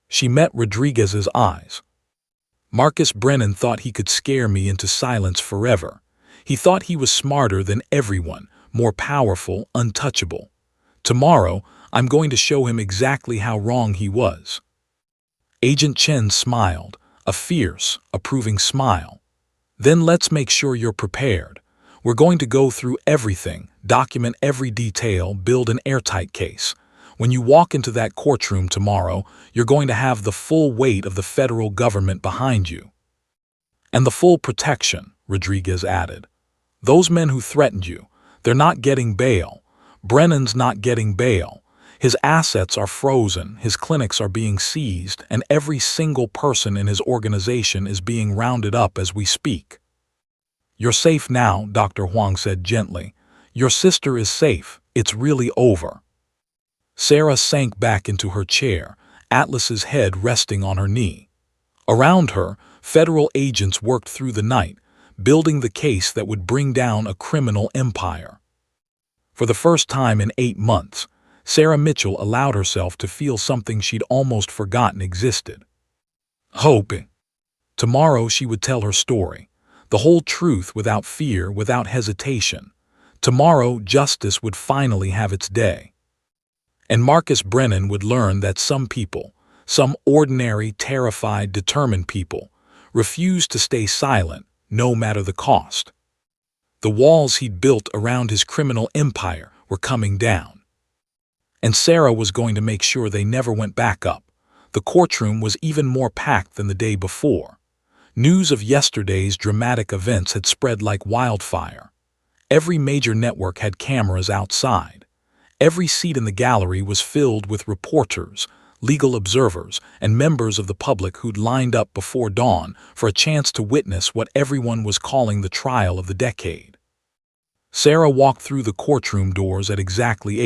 She met Rodriguez's eyes. Marcus Brennan thought he could scare me into silence forever. He thought he was smarter than everyone, more powerful, untouchable. Tomorrow, I'm going to show him exactly how wrong he was. Agent Chen smiled, a fierce, approving smile. Then let's make sure you're prepared. We're going to go through everything, document every detail, build an airtight case. When you walk into that courtroom tomorrow, you're going to have the full weight of the federal government behind you. And the full protection, Rodriguez added. Those men who threatened you, they're not getting bail. Brennan's not getting bail. His assets are frozen, his clinics are being seized, and every single person in his organization is being rounded up as we speak. You're safe now, Dr. Huang said gently. Your sister is safe. It's really over. Sarah sank back into her chair, Atlas's head resting on her knee. Around her, federal agents worked through the night, building the case that would bring down a criminal empire. For the first time in 8 months, Sarah Mitchell allowed herself to feel something she'd almost forgotten existed. Hope. Tomorrow she would tell her story, the whole truth without fear, without hesitation. Tomorrow justice would finally have its day. And Marcus Brennan would learn that some people, some ordinary, terrified, determined people, refused to stay silent, no matter the cost. The walls he'd built around his criminal empire were coming down. And Sarah was going to make sure they never went back up. The courtroom was even more packed than the day before. News of yesterday's dramatic events had spread like wildfire. Every major network had cameras outside. Every seat in the gallery was filled with reporters, legal observers, and members of the public who'd lined up before dawn for a chance to witness what everyone was calling the trial of the decade. Sarah walked through the courtroom doors at exactly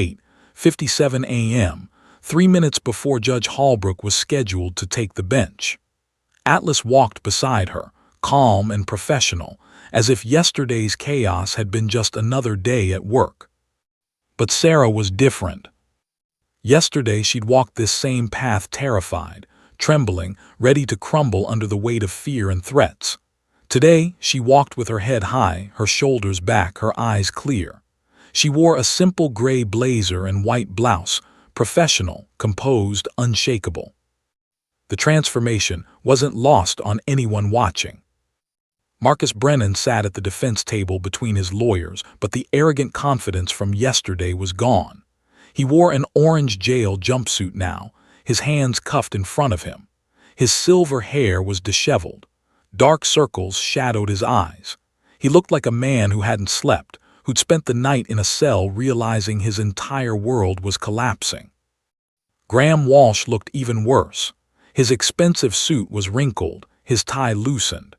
8:57 a.m., 3 minutes before Judge Holbrook was scheduled to take the bench. Atlas walked beside her, calm and professional, as if yesterday's chaos had been just another day at work. But Sarah was different. Yesterday she'd walked this same path terrified, trembling, ready to crumble under the weight of fear and threats. Today she walked with her head high, her shoulders back, her eyes clear. She wore a simple gray blazer and white blouse, professional, composed, unshakable. The transformation wasn't lost on anyone watching. Marcus Brennan sat at the defense table between his lawyers, but the arrogant confidence from yesterday was gone. He wore an orange jail jumpsuit now, his hands cuffed in front of him. His silver hair was disheveled. Dark circles shadowed his eyes. He looked like a man who hadn't slept, who'd spent the night in a cell realizing his entire world was collapsing. Graham Walsh looked even worse. His expensive suit was wrinkled, his tie loosened.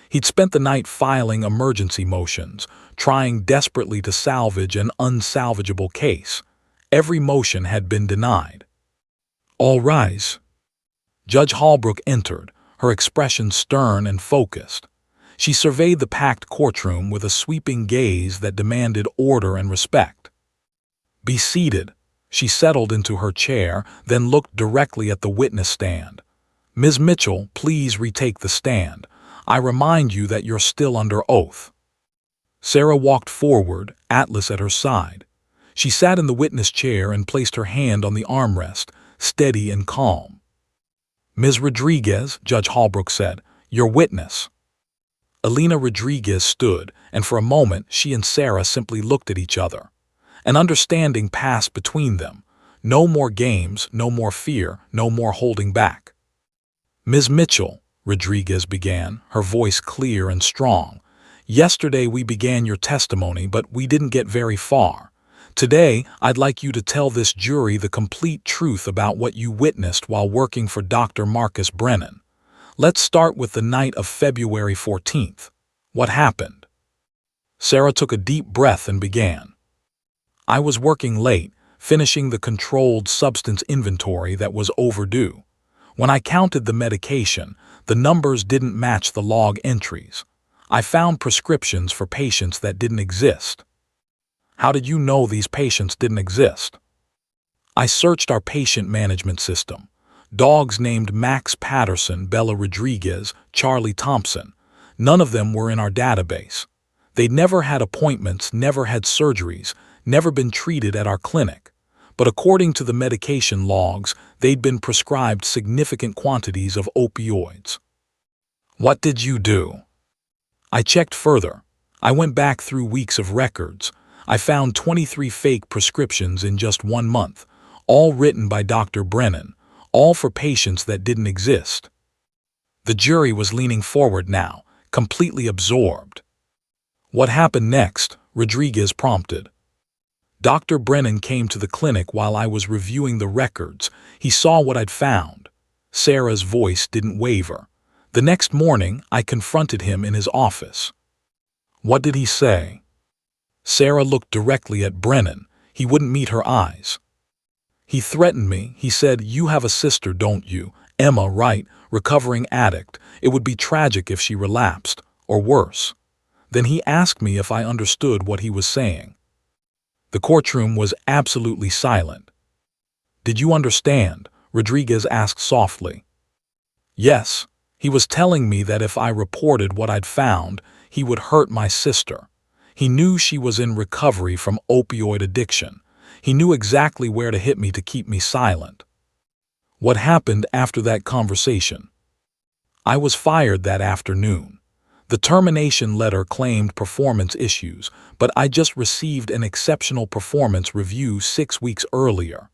He'd spent the night filing emergency motions, trying desperately to salvage an unsalvageable case. Every motion had been denied. All rise. Judge Holbrook entered, her expression stern and focused. She surveyed the packed courtroom with a sweeping gaze that demanded order and respect. Be seated. She settled into her chair, then looked directly at the witness stand. Ms. Mitchell, please retake the stand. I remind you that you're still under oath. Sarah walked forward, Atlas at her side. She sat in the witness chair and placed her hand on the armrest, steady and calm. Ms. Rodriguez, Judge Holbrook said, your witness. Elena Rodriguez stood, and for a moment she and Sarah simply looked at each other. An understanding passed between them. No more games, no more fear, no more holding back. Ms. Mitchell, Rodriguez began, her voice clear and strong. Yesterday we began your testimony, but we didn't get very far. Today, I'd like you to tell this jury the complete truth about what you witnessed while working for Dr. Marcus Brennan. Let's start with the night of February 14th. What happened? Sarah took a deep breath and began. I was working late, finishing the controlled substance inventory that was overdue. When I counted the medication, the numbers didn't match the log entries. I found prescriptions for patients that didn't exist. How did you know these patients didn't exist? I searched our patient management system. Dogs named Max Patterson, Bella Rodriguez, Charlie Thompson. None of them were in our database. They'd never had appointments, never had surgeries, never been treated at our clinic. But according to the medication logs, they'd been prescribed significant quantities of opioids. What did you do? I checked further. I went back through weeks of records. I found 23 fake prescriptions in just 1 month, all written by Dr. Brennan, all for patients that didn't exist. The jury was leaning forward now, completely absorbed. What happened next? Rodriguez prompted. Dr. Brennan came to the clinic while I was reviewing the records. He saw what I'd found. Sarah's voice didn't waver. The next morning, I confronted him in his office. What did he say? Sarah looked directly at Brennan. He wouldn't meet her eyes. He threatened me. He said, "You have a sister, don't you? Emma, right? Recovering addict. It would be tragic if she relapsed, or worse." Then he asked me if I understood what he was saying. The courtroom was absolutely silent. "Did you understand?" Rodriguez asked softly. "Yes. He was telling me that if I reported what I'd found, he would hurt my sister. He knew she was in recovery from opioid addiction. He knew exactly where to hit me to keep me silent." What happened after that conversation? I was fired that afternoon. The termination letter claimed performance issues, but I just received an exceptional performance review 6 weeks earlier.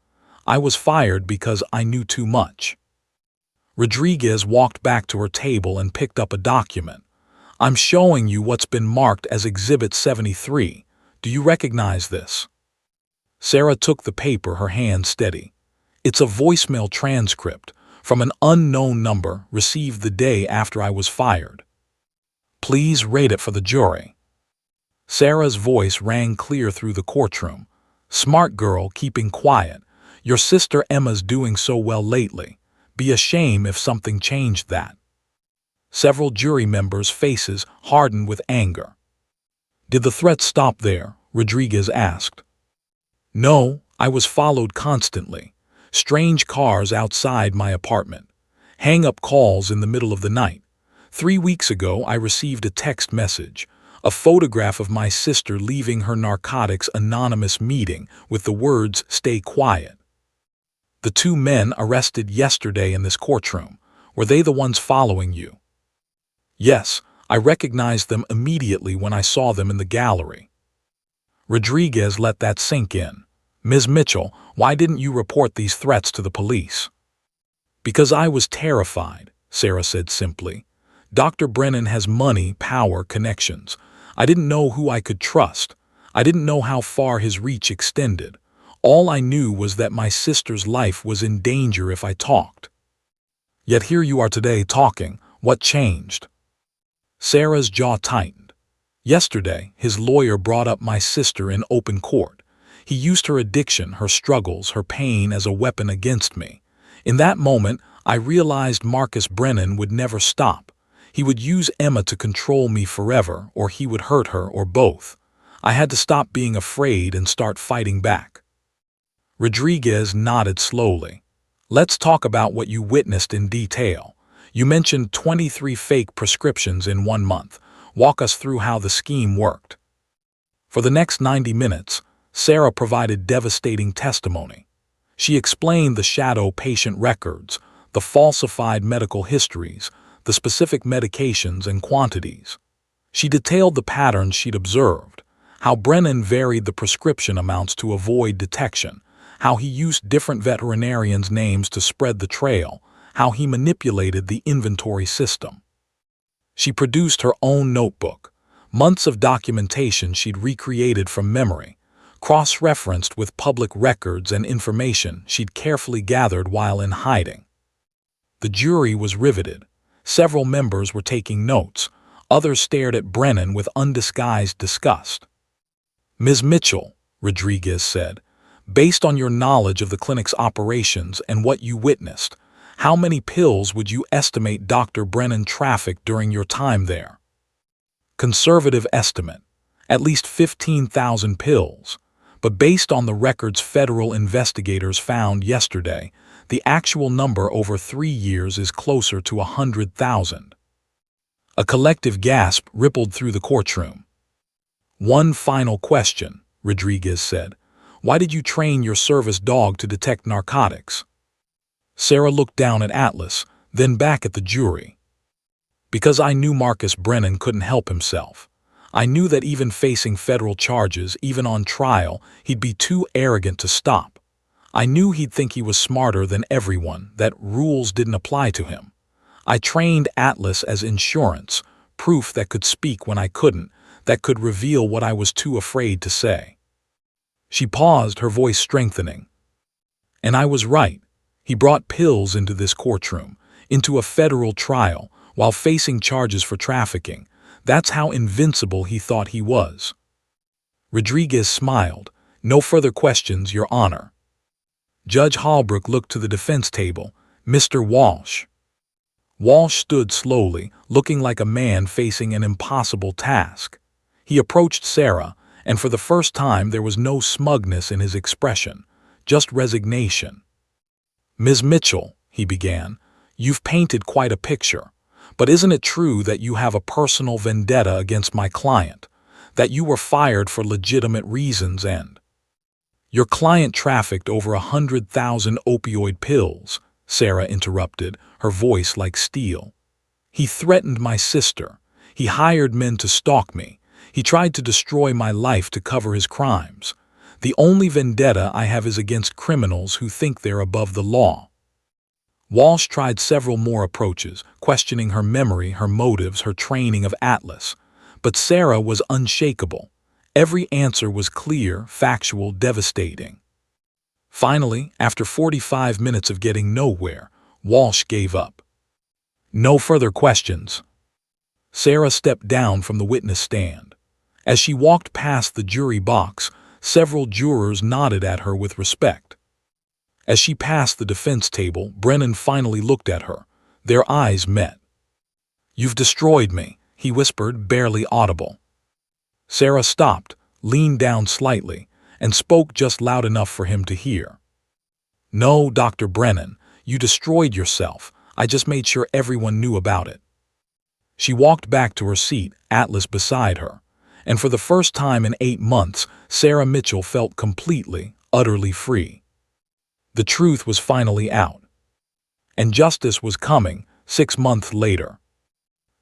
I was fired because I knew too much. Rodriguez walked back to her table and picked up a document. "I'm showing you what's been marked as Exhibit 73. Do you recognize this?" Sarah took the paper, her hand steady. "It's a voicemail transcript from an unknown number received the day after I was fired. Please rate it for the jury." Sarah's voice rang clear through the courtroom. "Smart girl, keeping quiet. Your sister Emma's doing so well lately. Be a shame if something changed that." Several jury members' faces hardened with anger. "Did the threat stop there?" Rodriguez asked. "No, I was followed constantly. Strange cars outside my apartment. Hang-up calls in the middle of the night. 3 weeks ago, I received a text message, a photograph of my sister leaving her Narcotics Anonymous meeting with the words, 'Stay quiet.' The 2 men arrested yesterday in this courtroom, were they the ones following you?" "Yes, I recognized them immediately when I saw them in the gallery." Rodriguez let that sink in. "Ms. Mitchell, why didn't you report these threats to the police?" "Because I was terrified," Sarah said simply. "Dr. Brennan has money, power, connections. I didn't know who I could trust. I didn't know how far his reach extended. All I knew was that my sister's life was in danger if I talked." "Yet here you are today talking. What changed?" Sarah's jaw tightened. "Yesterday, his lawyer brought up my sister in open court. He used her addiction, her struggles, her pain as a weapon against me. In that moment, I realized Marcus Brennan would never stop. He would use Emma to control me forever, or he would hurt her, or both. I had to stop being afraid and start fighting back." Rodriguez nodded slowly. "Let's talk about what you witnessed in detail. You mentioned 23 fake prescriptions in 1 month. Walk us through how the scheme worked." For the next 90 minutes, Sarah provided devastating testimony. She explained the shadow patient records, the falsified medical histories, the specific medications and quantities. She detailed the patterns she'd observed, how Brennan varied the prescription amounts to avoid detection, how he used different veterinarians' names to spread the trail, how he manipulated the inventory system. She produced her own notebook, months of documentation she'd recreated from memory, cross-referenced with public records and information she'd carefully gathered while in hiding. The jury was riveted. Several members were taking notes. Others stared at Brennan with undisguised disgust. "Ms. Mitchell," Rodriguez said, "based on your knowledge of the clinic's operations and what you witnessed, how many pills would you estimate Dr. Brennan trafficked during your time there?" "Conservative estimate, at least 15,000 pills. But based on the records federal investigators found yesterday, The actual number over 3 years is closer to 100,000. A collective gasp rippled through the courtroom. "One final question," Rodriguez said. "Why did you train your service dog to detect narcotics?" Sarah looked down at Atlas, then back at the jury. "Because I knew Marcus Brennan couldn't help himself. I knew that even facing federal charges, even on trial, he'd be too arrogant to stop. I knew he'd think he was smarter than everyone, that rules didn't apply to him. I trained Atlas as insurance, proof that could speak when I couldn't, that could reveal what I was too afraid to say." She paused, her voice strengthening. "And I was right. He brought pills into this courtroom, into a federal trial, while facing charges for trafficking. That's how invincible he thought he was." Rodriguez smiled. "No further questions, Your Honor." Judge Holbrook looked to the defense table. "Mr. Walsh." Walsh stood slowly, looking like a man facing an impossible task. He approached Sarah, and for the first time there was no smugness in his expression, just resignation. "Ms. Mitchell," he began, "you've painted quite a picture. But isn't it true that you have a personal vendetta against my client, that you were fired for legitimate reasons and—" "Your client trafficked over 100,000 opioid pills," Sarah interrupted, her voice like steel. "He threatened my sister. He hired men to stalk me. He tried to destroy my life to cover his crimes. The only vendetta I have is against criminals who think they're above the law." Walsh tried several more approaches, questioning her memory, her motives, her training of Atlas. But Sarah was unshakable. Every answer was clear, factual, devastating. Finally, after 45 minutes of getting nowhere, Walsh gave up. "No further questions." Sarah stepped down from the witness stand. As she walked past the jury box, several jurors nodded at her with respect. As she passed the defense table, Brennan finally looked at her. Their eyes met. "You've destroyed me," he whispered, barely audible. Sarah stopped, leaned down slightly, and spoke just loud enough for him to hear. "No, Dr. Brennan, you destroyed yourself. I just made sure everyone knew about it." She walked back to her seat, Atlas beside her, and for the first time in 8 months, Sarah Mitchell felt completely, utterly free. The truth was finally out. And justice was coming 6 months later.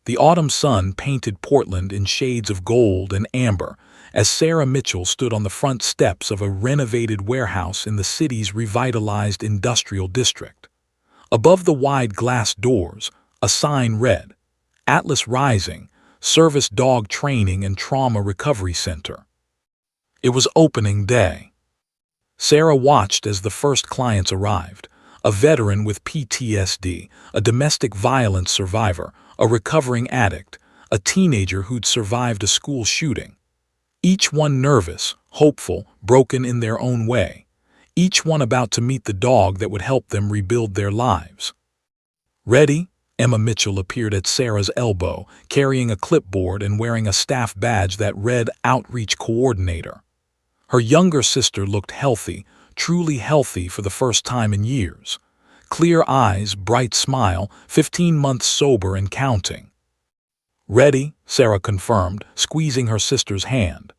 The autumn sun painted Portland in shades of gold and amber as Sarah Mitchell stood on the front steps of a renovated warehouse in the city's revitalized industrial district. Above the wide glass doors, a sign read, "Atlas Rising, Service Dog Training and Trauma Recovery Center." It was opening day. Sarah watched as the first clients arrived, a veteran with PTSD, a domestic violence survivor, a recovering addict, a teenager who'd survived a school shooting. Each one nervous, hopeful, broken in their own way. Each one about to meet the dog that would help them rebuild their lives. "Ready?" Emma Mitchell appeared at Sarah's elbow, carrying a clipboard and wearing a staff badge that read Outreach Coordinator. Her younger sister looked healthy, truly healthy for the first time in years. Clear eyes, bright smile, 15 months sober and counting. "Ready," Sarah confirmed, squeezing her sister's hand.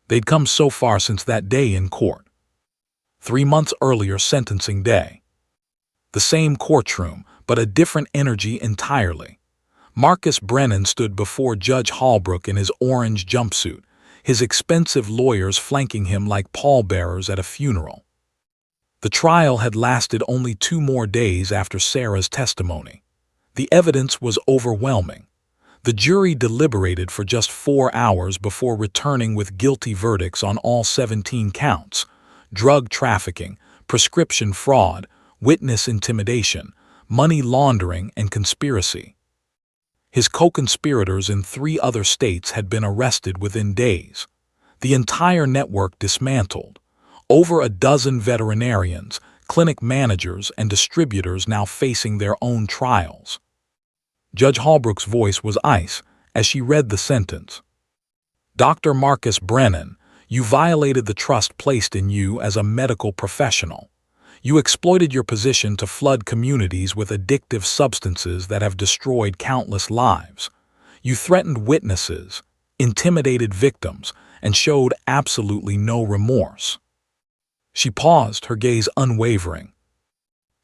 They'd come so far since that day in court. 3 months earlier, sentencing day. The same courtroom, but a different energy entirely. Marcus Brennan stood before Judge Holbrook in his orange jumpsuit, his expensive lawyers flanking him like pallbearers at a funeral. The trial had lasted only 2 more days after Sarah's testimony. The evidence was overwhelming. The jury deliberated for just 4 hours before returning with guilty verdicts on all 17 counts: drug trafficking, prescription fraud, witness intimidation, money laundering, and conspiracy. His co-conspirators in 3 other states had been arrested within days. The entire network dismantled. Over a dozen veterinarians, clinic managers, and distributors now facing their own trials. Judge Holbrook's voice was ice as she read the sentence. "Dr. Marcus Brennan, you violated the trust placed in you as a medical professional. You exploited your position to flood communities with addictive substances that have destroyed countless lives. You threatened witnesses, intimidated victims, and showed absolutely no remorse. She paused, her gaze unwavering.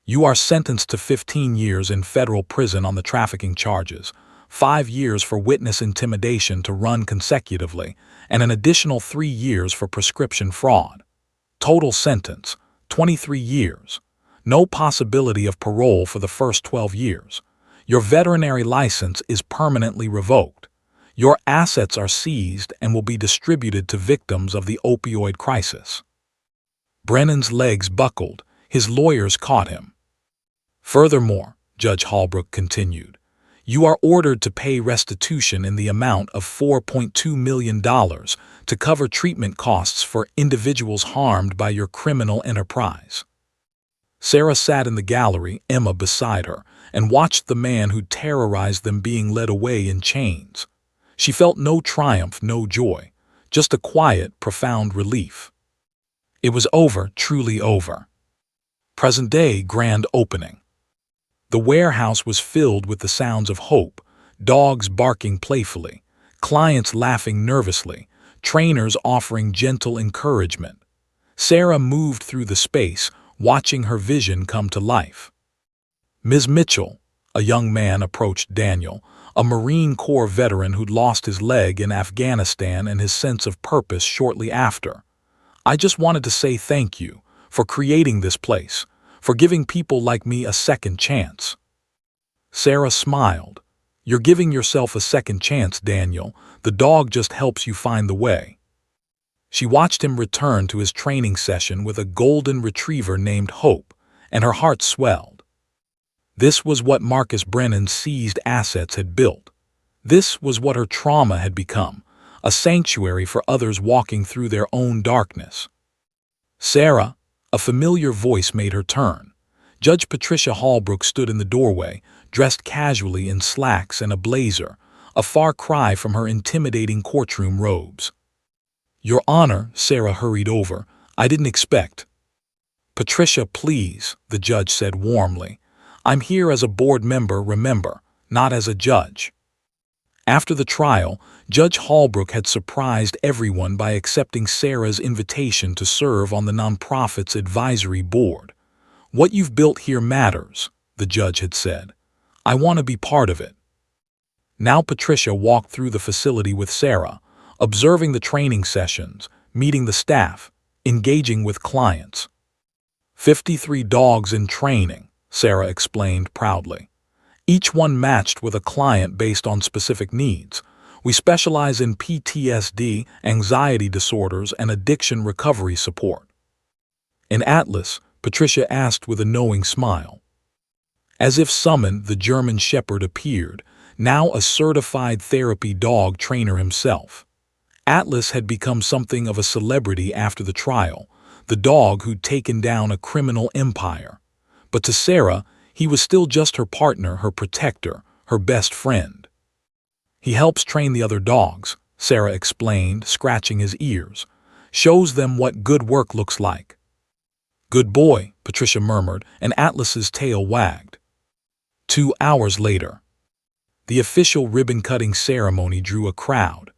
You are sentenced to 15 years in federal prison on the trafficking charges, 5 years for witness intimidation to run consecutively, and an additional 3 years for prescription fraud. Total sentence, 23 years. No possibility of parole for the first 12 years. Your veterinary license is permanently revoked. Your assets are seized and will be distributed to victims of the opioid crisis. Brennan's legs buckled. His lawyers caught him. Furthermore, Judge Holbrook continued, you are ordered to pay restitution in the amount of $4.2 million to cover treatment costs for individuals harmed by your criminal enterprise. Sarah sat in the gallery, Emma beside her, and watched the man who terrorized them being led away in chains. She felt no triumph, no joy, just a quiet, profound relief. It was over, truly over. Present-day grand opening. The warehouse was filled with the sounds of hope, dogs barking playfully, clients laughing nervously, trainers offering gentle encouragement. Sarah moved through the space, watching her vision come to life. Ms. Mitchell, a young man, approached Daniel, a Marine Corps veteran who'd lost his leg in Afghanistan and his sense of purpose shortly after. I just wanted to say thank you for creating this place, for giving people like me a second chance. Sarah smiled. You're giving yourself a second chance, Daniel. The dog just helps you find the way. She watched him return to his training session with a golden retriever named Hope, and her heart swelled. This was what Marcus Brennan's seized assets had built. This was what her trauma had become, a sanctuary for others walking through their own darkness. Sarah, a familiar voice made her turn. Judge Patricia Holbrook stood in the doorway, dressed casually in slacks and a blazer, a far cry from her intimidating courtroom robes. Your Honor, Sarah hurried over, I didn't expect. Patricia, please, the judge said warmly. I'm here as a board member, remember, not as a judge. After the trial, Judge Holbrook had surprised everyone by accepting Sarah's invitation to serve on the nonprofit's advisory board. What you've built here matters, the judge had said. I want to be part of it. Now Patricia walked through the facility with Sarah, observing the training sessions, meeting the staff, engaging with clients. 53 dogs in training, Sarah explained proudly. Each one matched with a client based on specific needs. We specialize in PTSD, anxiety disorders, and addiction recovery support. In Atlas, Patricia asked with a knowing smile. As if summoned, the German Shepherd appeared, now a certified therapy dog trainer himself. Atlas had become something of a celebrity after the trial, the dog who'd taken down a criminal empire. But to Sarah, he was still just her partner, her protector, her best friend. He helps train the other dogs, Sarah explained, scratching his ears. Shows them what good work looks like. Good boy, Patricia murmured, and Atlas's tail wagged. 2 hours later. The official ribbon-cutting ceremony drew a crowd.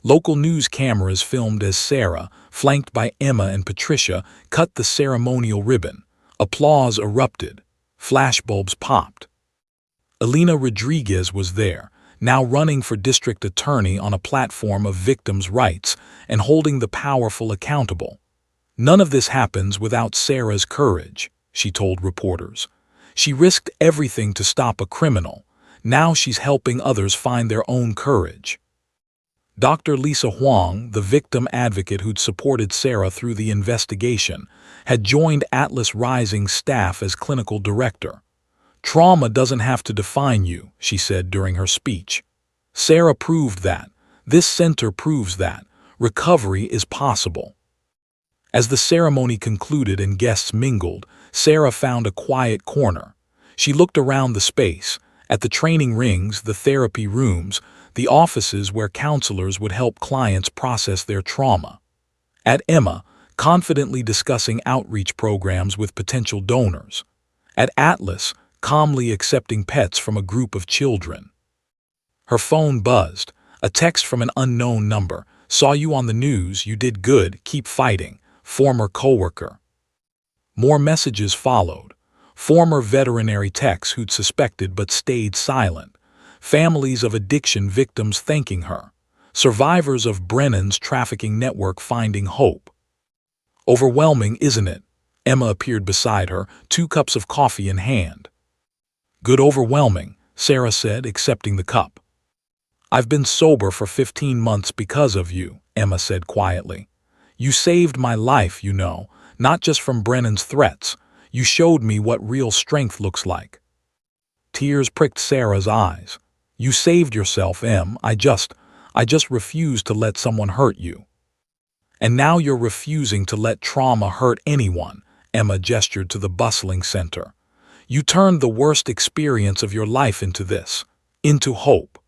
Local news cameras filmed as Sarah, flanked by Emma and Patricia, cut the ceremonial ribbon. Applause erupted. Flashbulbs popped. Elena Rodriguez was there, now running for district attorney on a platform of victims' rights and holding the powerful accountable. None of this happens without Sarah's courage, she told reporters. She risked everything to stop a criminal. Now she's helping others find their own courage. Dr. Lisa Huang, the victim advocate who'd supported Sarah through the investigation, had joined Atlas Rising's staff as clinical director. Trauma doesn't have to define you, she said during her speech. Sarah proved that. This center proves that. Recovery is possible. As the ceremony concluded and guests mingled, Sarah found a quiet corner. She looked around the space, at the training rings, the therapy rooms, the offices where counselors would help clients process their trauma. At Emma, confidently discussing outreach programs with potential donors. At Atlas, calmly accepting pets from a group of children. Her phone buzzed, a text from an unknown number. Saw you on the news, you did good, keep fighting. Former coworker. More messages followed. Former veterinary techs who'd suspected but stayed silent. Families of addiction victims thanking her. Survivors of Brennan's trafficking network finding hope. Overwhelming, isn't it? Emma appeared beside her, 2 cups of coffee in hand. Good overwhelming, Sarah said, accepting the cup. I've been sober for 15 months because of you, Emma said quietly. You saved my life, you know, not just from Brennan's threats. You showed me what real strength looks like. Tears pricked Sarah's eyes. You saved yourself, Em. I just refused to let someone hurt you. And now you're refusing to let trauma hurt anyone, Emma gestured to the bustling center. You turned the worst experience of your life into this, into hope.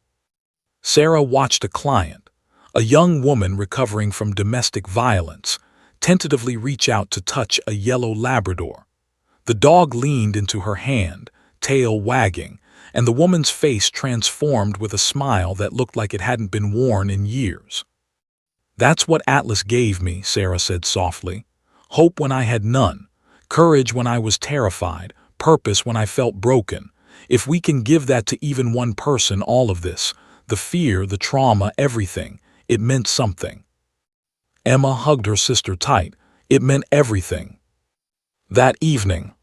Sarah watched a client, a young woman recovering from domestic violence, tentatively reach out to touch a yellow Labrador. The dog leaned into her hand, tail wagging, and the woman's face transformed with a smile that looked like it hadn't been worn in years. That's what Atlas gave me, Sarah said softly. Hope when I had none, courage when I was terrified, purpose when I felt broken. If we can give that to even one person, all of this, the fear, the trauma, everything, it meant something. Emma hugged her sister tight. It meant everything. That evening,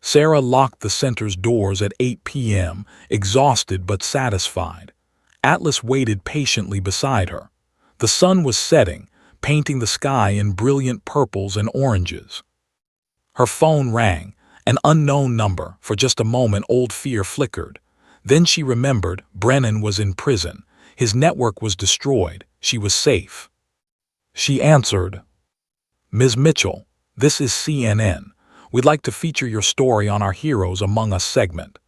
Sarah locked the center's doors at 8 p.m., exhausted but satisfied. Atlas waited patiently beside her. The sun was setting, painting the sky in brilliant purples and oranges. Her phone rang, an unknown number. For just a moment, old fear flickered. Then she remembered Brennan was in prison. His network was destroyed. She was safe. She answered. Ms. Mitchell, this is CNN. We'd like to feature your story on our Heroes Among Us segment.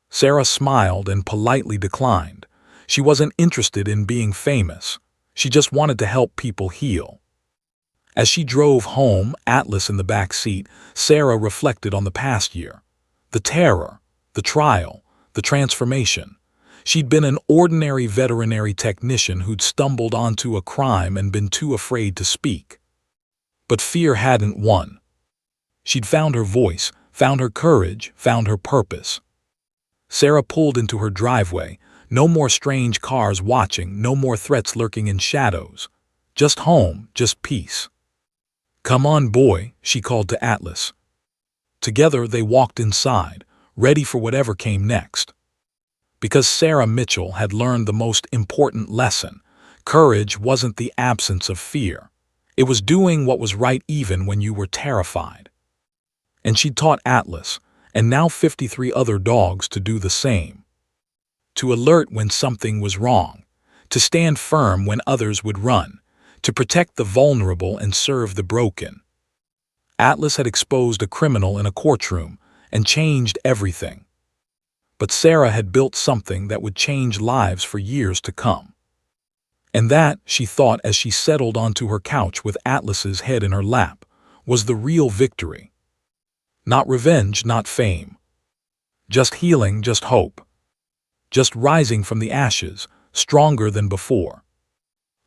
Sarah smiled and politely declined. She wasn't interested in being famous. She just wanted to help people heal. As she drove home, Atlas in the back seat, Sarah reflected on the past year. The terror, the trial, the transformation. She'd been an ordinary veterinary technician who'd stumbled onto a crime and been too afraid to speak. But fear hadn't won. She'd found her voice, found her courage, found her purpose. Sarah pulled into her driveway. No more strange cars watching, no more threats lurking in shadows. Just home, just peace. Come on, boy, she called to Atlas. Together they walked inside, ready for whatever came next. Because Sarah Mitchell had learned the most important lesson. Courage wasn't the absence of fear. It was doing what was right even when you were terrified. And she'd taught Atlas, and now 53 other dogs, to do the same. To alert when something was wrong, to stand firm when others would run, to protect the vulnerable and serve the broken. Atlas had exposed a criminal in a courtroom and changed everything. But Sarah had built something that would change lives for years to come. And that, she thought as she settled onto her couch with Atlas's head in her lap, was the real victory. Not revenge, not fame. Just healing, just hope. Just rising from the ashes, stronger than before.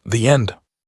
The end.